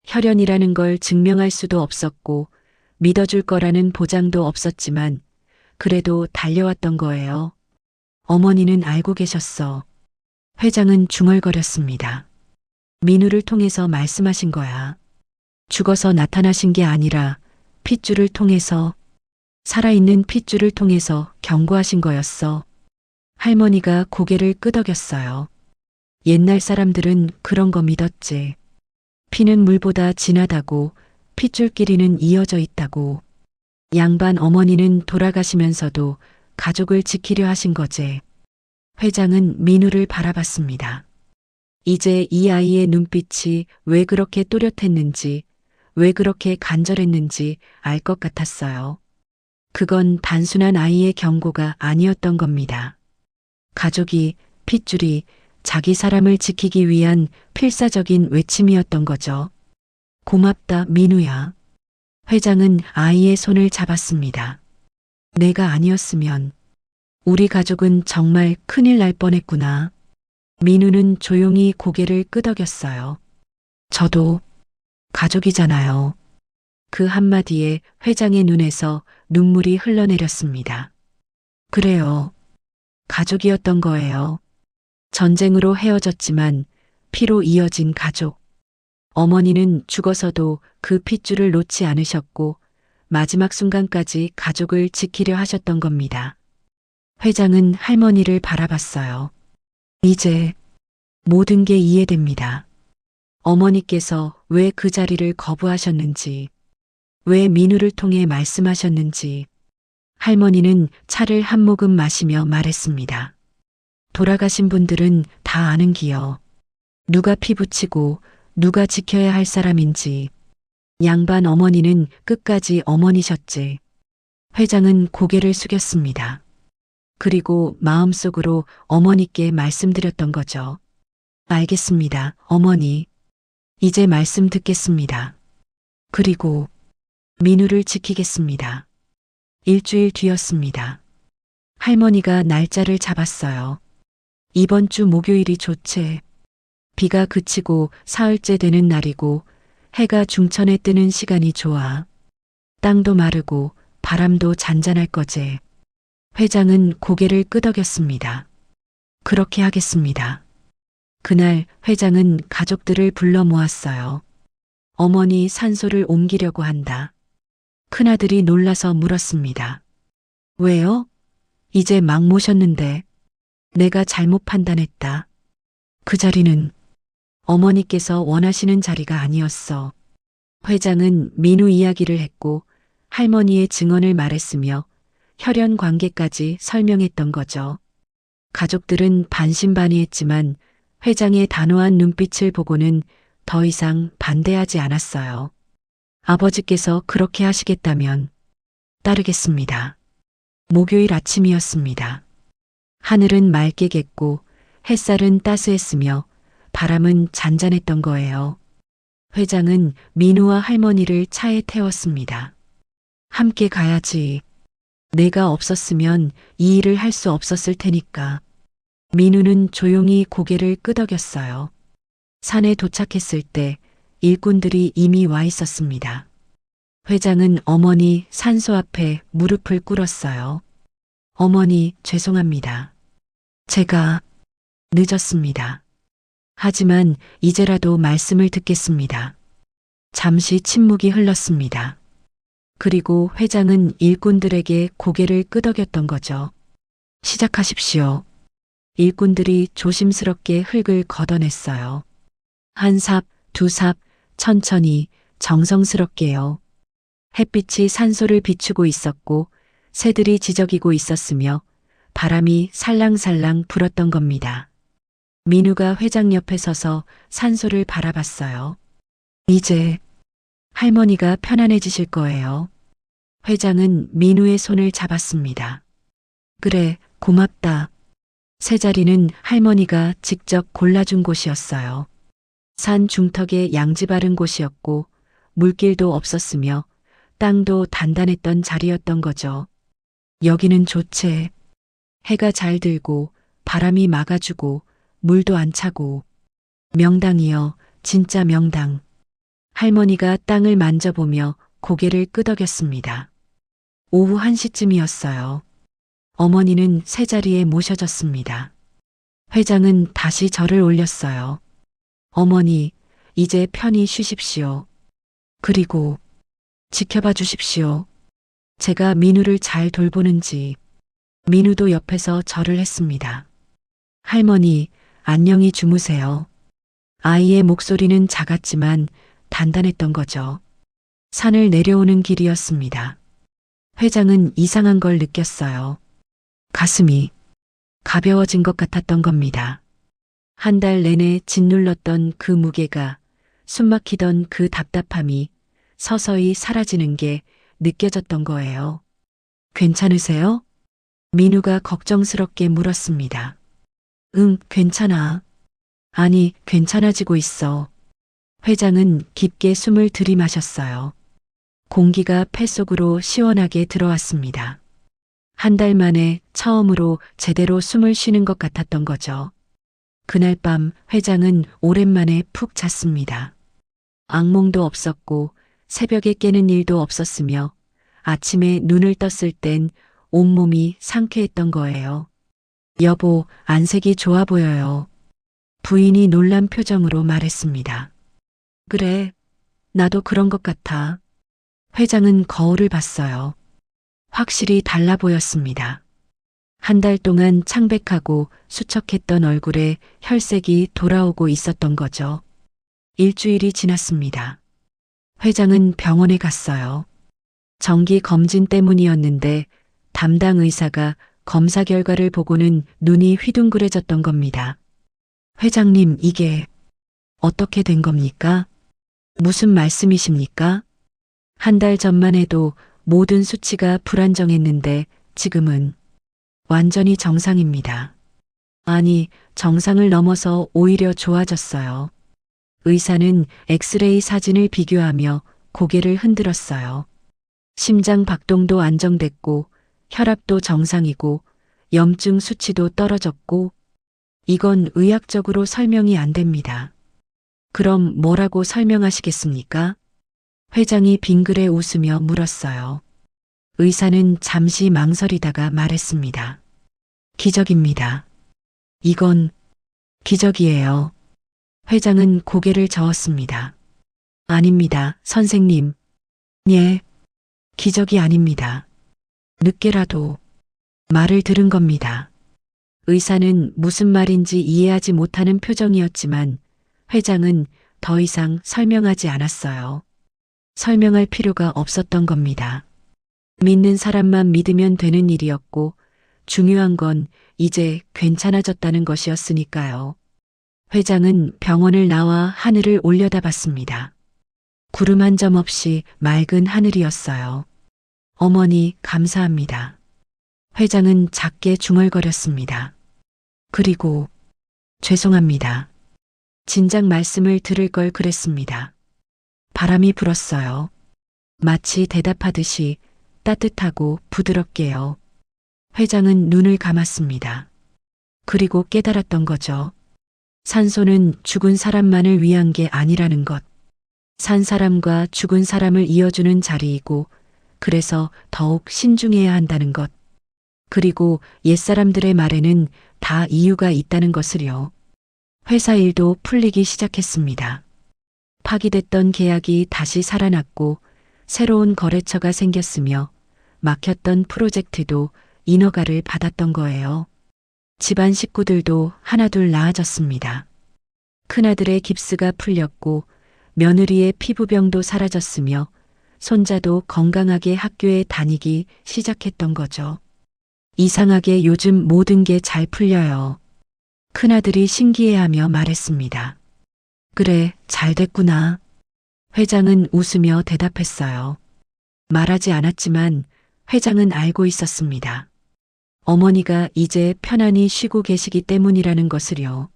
혈연이라는 걸 증명할 수도 없었고 믿어줄 거라는 보장도 없었지만 그래도 달려왔던 거예요. 어머니는 알고 계셨어. 회장은 중얼거렸습니다. 민우를 통해서 말씀하신 거야. 죽어서 나타나신 게 아니라 핏줄을 통해서, 살아있는 핏줄을 통해서 경고하신 거였어. 할머니가 고개를 끄덕였어요. 옛날 사람들은 그런 거 믿었지. 피는 물보다 진하다고, 핏줄끼리는 이어져 있다고. 양반 어머니는 돌아가시면서도 가족을 지키려 하신 거지. 회장은 민우를 바라봤습니다. 이제 이 아이의 눈빛이 왜 그렇게 또렷했는지, 왜 그렇게 간절했는지 알 것 같았어요. 그건 단순한 아이의 경고가 아니었던 겁니다. 가족이, 핏줄이 자기 사람을 지키기 위한 필사적인 외침이었던 거죠. 고맙다, 민우야. 회장은 아이의 손을 잡았습니다. 내가 아니었으면 우리 가족은 정말 큰일 날 뻔했구나. 민우는 조용히 고개를 끄덕였어요. 저도 가족이잖아요. 그 한마디에 회장의 눈에서 눈물이 흘러내렸습니다. 그래요. 가족이었던 거예요. 전쟁으로 헤어졌지만 피로 이어진 가족. 어머니는 죽어서도 그 핏줄을 놓지 않으셨고 마지막 순간까지 가족을 지키려 하셨던 겁니다. 회장은 할머니를 바라봤어요. 이제 모든 게 이해됩니다. 어머니께서 왜 그 자리를 거부하셨는지, 왜 민우를 통해 말씀하셨는지. 할머니는 차를 한 모금 마시며 말했습니다. 돌아가신 분들은 다 아는 기요. 누가 피 붙이고 누가 지켜야 할 사람인지. 양반 어머니는 끝까지 어머니셨지. 회장은 고개를 숙였습니다. 그리고 마음속으로 어머니께 말씀드렸던 거죠. 알겠습니다, 어머니. 이제 말씀 듣겠습니다. 그리고 민우를 지키겠습니다. 일주일 뒤였습니다. 할머니가 날짜를 잡았어요. 이번 주 목요일이 좋지. 비가 그치고 사흘째 되는 날이고 해가 중천에 뜨는 시간이 좋아. 땅도 마르고 바람도 잔잔할 거지. 회장은 고개를 끄덕였습니다. 그렇게 하겠습니다. 그날 회장은 가족들을 불러 모았어요. 어머니 산소를 옮기려고 한다. 큰아들이 놀라서 물었습니다. 왜요? 이제 막 모셨는데. 내가 잘못 판단했다. 그 자리는 어머니께서 원하시는 자리가 아니었어. 회장은 민우 이야기를 했고 할머니의 증언을 말했으며 혈연 관계까지 설명했던 거죠. 가족들은 반신반의했지만 회장의 단호한 눈빛을 보고는 더 이상 반대하지 않았어요. 아버지께서 그렇게 하시겠다면 따르겠습니다. 목요일 아침이었습니다. 하늘은 맑게 겠고 햇살은 따스했으며 바람은 잔잔했던 거예요. 회장은 민우와 할머니를 차에 태웠습니다. 함께 가야지. 내가 없었으면 이 일을 할 수 없었을 테니까. 민우는 조용히 고개를 끄덕였어요. 산에 도착했을 때 일꾼들이 이미 와 있었습니다. 회장은 어머니 산소 앞에 무릎을 꿇었어요. 어머니, 죄송합니다. 제가 늦었습니다. 하지만 이제라도 말씀을 듣겠습니다. 잠시 침묵이 흘렀습니다. 그리고 회장은 일꾼들에게 고개를 끄덕였던 거죠. 시작하십시오. 일꾼들이 조심스럽게 흙을 걷어냈어요. 한 삽, 두 삽, 천천히, 정성스럽게요. 햇빛이 산소를 비추고 있었고 새들이 지저귀고 있었으며 바람이 살랑살랑 불었던 겁니다. 민우가 회장 옆에 서서 산소를 바라봤어요. 이제 할머니가 편안해지실 거예요. 회장은 민우의 손을 잡았습니다. 그래, 고맙다. 새 자리는 할머니가 직접 골라준 곳이었어요. 산 중턱에 양지 바른 곳이었고 물길도 없었으며 땅도 단단했던 자리였던 거죠. 여기는 좋지. 해가 잘 들고 바람이 막아주고 물도 안 차고. 명당이여, 진짜 명당. 할머니가 땅을 만져보며 고개를 끄덕였습니다. 오후 1시쯤이었어요. 어머니는 새 자리에 모셔졌습니다. 회장은 다시 절을 올렸어요. 어머니, 이제 편히 쉬십시오. 그리고 지켜봐 주십시오. 제가 민우를 잘 돌보는지. 민우도 옆에서 절을 했습니다. 할머니, 안녕히 주무세요. 아이의 목소리는 작았지만 단단했던 거죠. 산을 내려오는 길이었습니다. 회장은 이상한 걸 느꼈어요. 가슴이 가벼워진 것 같았던 겁니다. 한 달 내내 짓눌렀던 그 무게가, 숨막히던 그 답답함이 서서히 사라지는 게 느껴졌던 거예요. 괜찮으세요? 민우가 걱정스럽게 물었습니다. 응, 괜찮아. 아니, 괜찮아지고 있어. 회장은 깊게 숨을 들이마셨어요. 공기가 폐 속으로 시원하게 들어왔습니다. 한 달 만에 처음으로 제대로 숨을 쉬는 것 같았던 거죠. 그날 밤 회장은 오랜만에 푹 잤습니다. 악몽도 없었고 새벽에 깨는 일도 없었으며 아침에 눈을 떴을 땐 온몸이 상쾌했던 거예요. 여보, 안색이 좋아 보여요. 부인이 놀란 표정으로 말했습니다. 그래, 나도 그런 것 같아. 회장은 거울을 봤어요. 확실히 달라 보였습니다. 한 달 동안 창백하고 수척했던 얼굴에 혈색이 돌아오고 있었던 거죠. 일주일이 지났습니다. 회장은 병원에 갔어요. 정기 검진 때문이었는데 담당 의사가 검사 결과를 보고는 눈이 휘둥그레졌던 겁니다. 회장님, 이게 어떻게 된 겁니까? 무슨 말씀이십니까? 한 달 전만 해도 모든 수치가 불안정했는데 지금은 완전히 정상입니다. 아니, 정상을 넘어서 오히려 좋아졌어요. 의사는 엑스레이 사진을 비교하며 고개를 흔들었어요. 심장 박동도 안정됐고 혈압도 정상이고 염증 수치도 떨어졌고 이건 의학적으로 설명이 안 됩니다. 그럼 뭐라고 설명하시겠습니까? 회장이 빙그레 웃으며 물었어요. 의사는 잠시 망설이다가 말했습니다. 기적입니다. 이건 기적이에요. 회장은 고개를 저었습니다. 아닙니다, 선생님. 예, 기적이 아닙니다. 늦게라도 말을 들은 겁니다. 의사는 무슨 말인지 이해하지 못하는 표정이었지만 회장은 더 이상 설명하지 않았어요. 설명할 필요가 없었던 겁니다. 믿는 사람만 믿으면 되는 일이었고 중요한 건 이제 괜찮아졌다는 것이었으니까요. 회장은 병원을 나와 하늘을 올려다봤습니다. 구름 한 점 없이 맑은 하늘이었어요. 어머니, 감사합니다. 회장은 작게 중얼거렸습니다. 그리고 죄송합니다. 진작 말씀을 들을 걸 그랬습니다. 바람이 불었어요. 마치 대답하듯이 따뜻하고 부드럽게요. 회장은 눈을 감았습니다. 그리고 깨달았던 거죠. 산소는 죽은 사람만을 위한 게 아니라는 것. 산 사람과 죽은 사람을 이어주는 자리이고 그래서 더욱 신중해야 한다는 것. 그리고 옛사람들의 말에는 다 이유가 있다는 것을요. 회사 일도 풀리기 시작했습니다. 파기됐던 계약이 다시 살아났고 새로운 거래처가 생겼으며 막혔던 프로젝트도 인허가를 받았던 거예요. 집안 식구들도 하나둘 나아졌습니다. 큰아들의 깁스가 풀렸고 며느리의 피부병도 사라졌으며 손자도 건강하게 학교에 다니기 시작했던 거죠. 이상하게 요즘 모든 게 잘 풀려요. 큰아들이 신기해하며 말했습니다. 그래, 잘 됐구나. 회장은 웃으며 대답했어요. 말하지 않았지만 회장은 알고 있었습니다. 어머니가 이제 편안히 쉬고 계시기 때문이라는 것을요.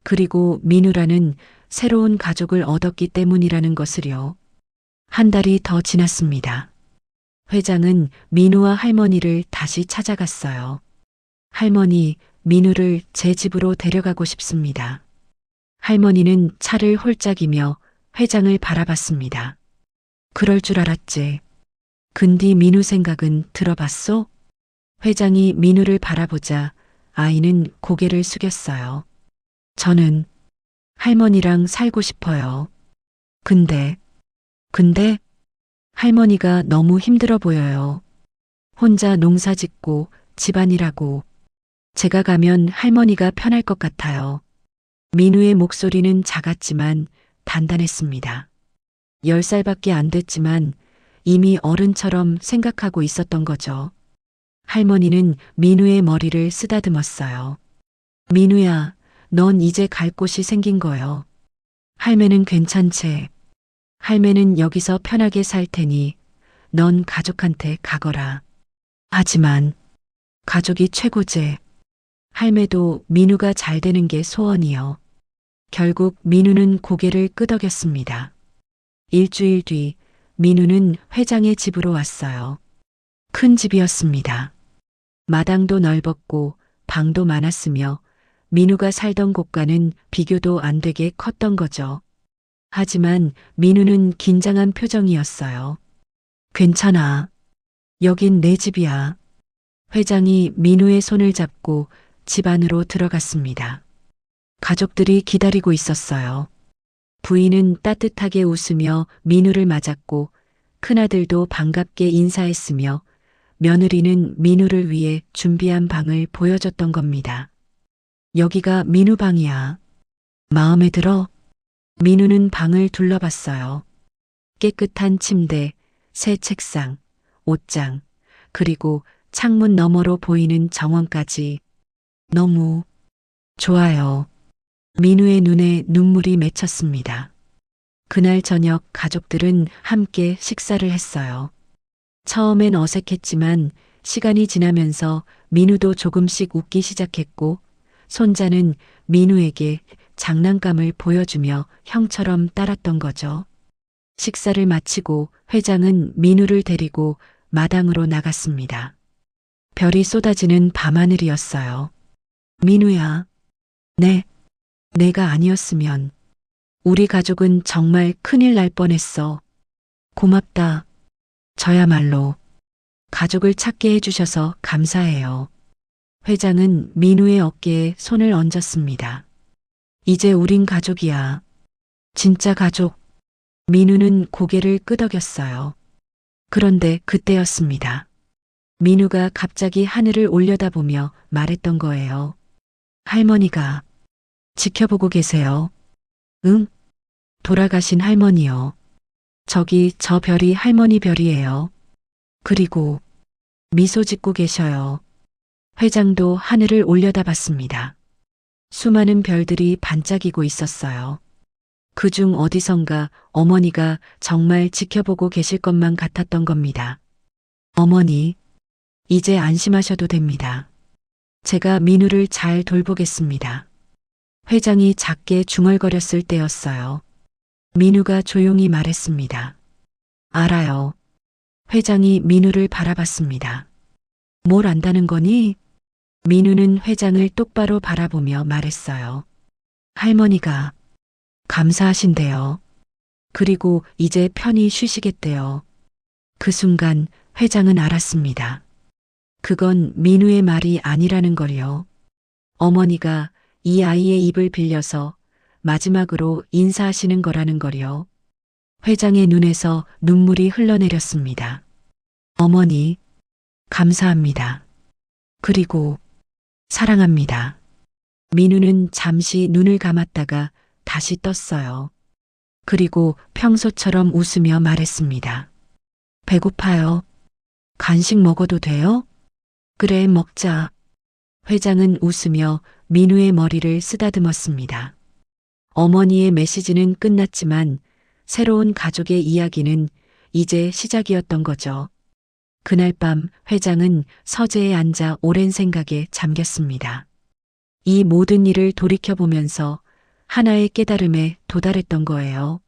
그리고 민우라는 새로운 가족을 얻었기 때문이라는 것을요. 한 달이 더 지났습니다. 회장은 민우와 할머니를 다시 찾아갔어요. 할머니, 민우를 제 집으로 데려가고 싶습니다. 할머니는 차를 홀짝이며 회장을 바라봤습니다. 그럴 줄 알았지. 근디 민우 생각은 들어봤소? 회장이 민우를 바라보자 아이는 고개를 숙였어요. 저는 할머니랑 살고 싶어요. 근데 할머니가 너무 힘들어 보여요. 혼자 농사 짓고 집안일하고 제가 가면 할머니가 편할 것 같아요. 민우의 목소리는 작았지만 단단했습니다. 10살밖에 안 됐지만 이미 어른처럼 생각하고 있었던 거죠. 할머니는 민우의 머리를 쓰다듬었어요. 민우야, 넌 이제 갈 곳이 생긴 거요. 할매는 괜찮지? 할매는 여기서 편하게 살 테니 넌 가족한테 가거라. 하지만 가족이 최고제. 할매도 민우가 잘 되는 게 소원이요. 결국 민우는 고개를 끄덕였습니다. 일주일 뒤 민우는 회장의 집으로 왔어요. 큰 집이었습니다. 마당도 넓었고 방도 많았으며 민우가 살던 곳과는 비교도 안 되게 컸던 거죠. 하지만 민우는 긴장한 표정이었어요. 괜찮아. 여긴 내 집이야. 회장이 민우의 손을 잡고 집 안으로 들어갔습니다. 가족들이 기다리고 있었어요. 부인은 따뜻하게 웃으며 민우를 맞았고 큰아들도 반갑게 인사했으며 며느리는 민우를 위해 준비한 방을 보여줬던 겁니다. 여기가 민우 방이야. 마음에 들어? 민우는 방을 둘러봤어요. 깨끗한 침대, 새 책상, 옷장, 그리고 창문 너머로 보이는 정원까지 너무 좋아요. 민우의 눈에 눈물이 맺혔습니다. 그날 저녁 가족들은 함께 식사를 했어요. 처음엔 어색했지만 시간이 지나면서 민우도 조금씩 웃기 시작했고 손자는 민우에게 장난감을 보여주며 형처럼 따랐던 거죠. 식사를 마치고 회장은 민우를 데리고 마당으로 나갔습니다. 별이 쏟아지는 밤하늘이었어요. 민우야. 네. 내가 아니었으면 우리 가족은 정말 큰일 날 뻔했어. 고맙다. 저야말로 가족을 찾게 해주셔서 감사해요. 회장은 민우의 어깨에 손을 얹었습니다. 이제 우린 가족이야. 진짜 가족. 민우는 고개를 끄덕였어요. 그런데 그때였습니다. 민우가 갑자기 하늘을 올려다보며 말했던 거예요. 할머니가 지켜보고 계세요. 응? 돌아가신 할머니요. 저기 저 별이 할머니 별이에요. 그리고 미소 짓고 계셔요. 회장도 하늘을 올려다봤습니다. 수많은 별들이 반짝이고 있었어요. 그중 어디선가 어머니가 정말 지켜보고 계실 것만 같았던 겁니다. 어머니, 이제 안심하셔도 됩니다. 제가 민우를 잘 돌보겠습니다. 회장이 작게 중얼거렸을 때였어요. 민우가 조용히 말했습니다. 알아요. 회장이 민우를 바라봤습니다. 뭘 안다는 거니? 민우는 회장을 똑바로 바라보며 말했어요. 할머니가 감사하신대요. 그리고 이제 편히 쉬시겠대요. 그 순간 회장은 알았습니다. 그건 민우의 말이 아니라는 걸요. 어머니가 이 아이의 입을 빌려서 마지막으로 인사하시는 거라는 걸요. 회장의 눈에서 눈물이 흘러내렸습니다. 어머니, 감사합니다. 그리고 사랑합니다. 민우는 잠시 눈을 감았다가 다시 떴어요. 그리고 평소처럼 웃으며 말했습니다. 배고파요. 간식 먹어도 돼요? 그래, 먹자. 회장은 웃으며 민우의 머리를 쓰다듬었습니다. 어머니의 메시지는 끝났지만 새로운 가족의 이야기는 이제 시작이었던 거죠. 그날 밤 회장은 서재에 앉아 오랜 생각에 잠겼습니다. 이 모든 일을 돌이켜보면서 하나의 깨달음에 도달했던 거예요.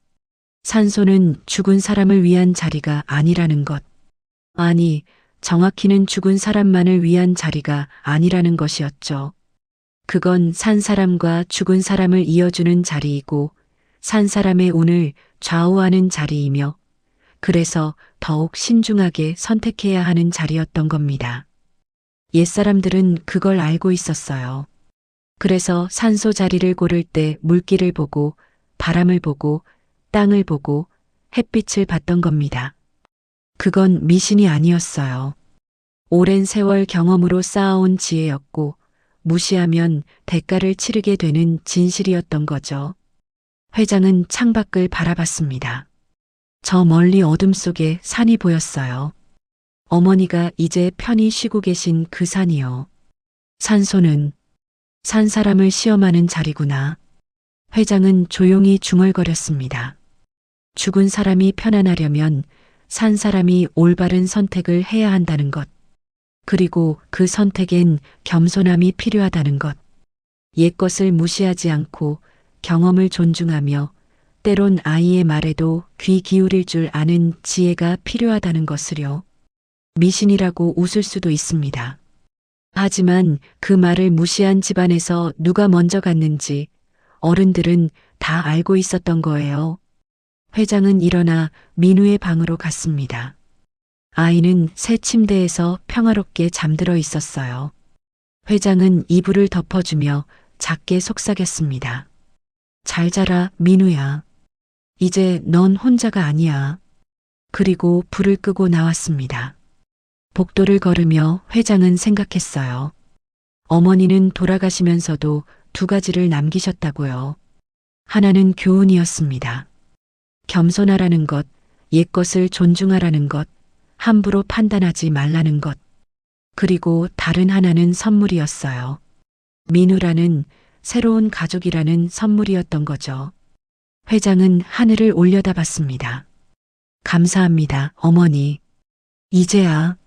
산소는 죽은 사람을 위한 자리가 아니라는 것. 아니, 정확히는 죽은 사람만을 위한 자리가 아니라는 것이었죠. 그건 산 사람과 죽은 사람을 이어주는 자리이고 산 사람의 운을 좌우하는 자리이며 그래서 더욱 신중하게 선택해야 하는 자리였던 겁니다. 옛사람들은 그걸 알고 있었어요. 그래서 산소 자리를 고를 때 물길을 보고 바람을 보고 땅을 보고 햇빛을 봤던 겁니다. 그건 미신이 아니었어요. 오랜 세월 경험으로 쌓아온 지혜였고 무시하면 대가를 치르게 되는 진실이었던 거죠. 회장은 창밖을 바라봤습니다. 저 멀리 어둠 속에 산이 보였어요. 어머니가 이제 편히 쉬고 계신 그 산이요. 산소는 산 사람을 시험하는 자리구나. 회장은 조용히 중얼거렸습니다. 죽은 사람이 편안하려면 산 사람이 올바른 선택을 해야 한다는 것. 그리고 그 선택엔 겸손함이 필요하다는 것. 옛것을 무시하지 않고 경험을 존중하며 때론 아이의 말에도 귀 기울일 줄 아는 지혜가 필요하다는 것을요. 미신이라고 웃을 수도 있습니다. 하지만 그 말을 무시한 집안에서 누가 먼저 갔는지 어른들은 다 알고 있었던 거예요. 회장은 일어나 민우의 방으로 갔습니다. 아이는 새 침대에서 평화롭게 잠들어 있었어요. 회장은 이불을 덮어주며 작게 속삭였습니다. 잘 자라, 민우야. 이제 넌 혼자가 아니야. 그리고 불을 끄고 나왔습니다. 복도를 걸으며 회장은 생각했어요. 어머니는 돌아가시면서도 두 가지를 남기셨다고요. 하나는 교훈이었습니다. 겸손하라는 것, 옛것을 존중하라는 것, 함부로 판단하지 말라는 것. 그리고 다른 하나는 선물이었어요. 민우라는 새로운 가족이라는 선물이었던 거죠. 회장은 하늘을 올려다봤습니다. 감사합니다, 어머니. 이제야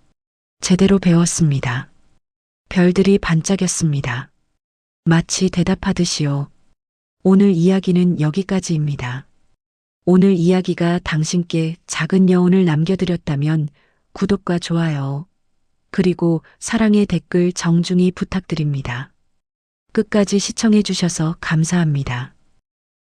제대로 배웠습니다. 별들이 반짝였습니다. 마치 대답하듯이요. 오늘 이야기는 여기까지입니다. 오늘 이야기가 당신께 작은 여운을 남겨드렸다면 구독과 좋아요, 그리고 사랑의 댓글 정중히 부탁드립니다. 끝까지 시청해 주셔서 감사합니다.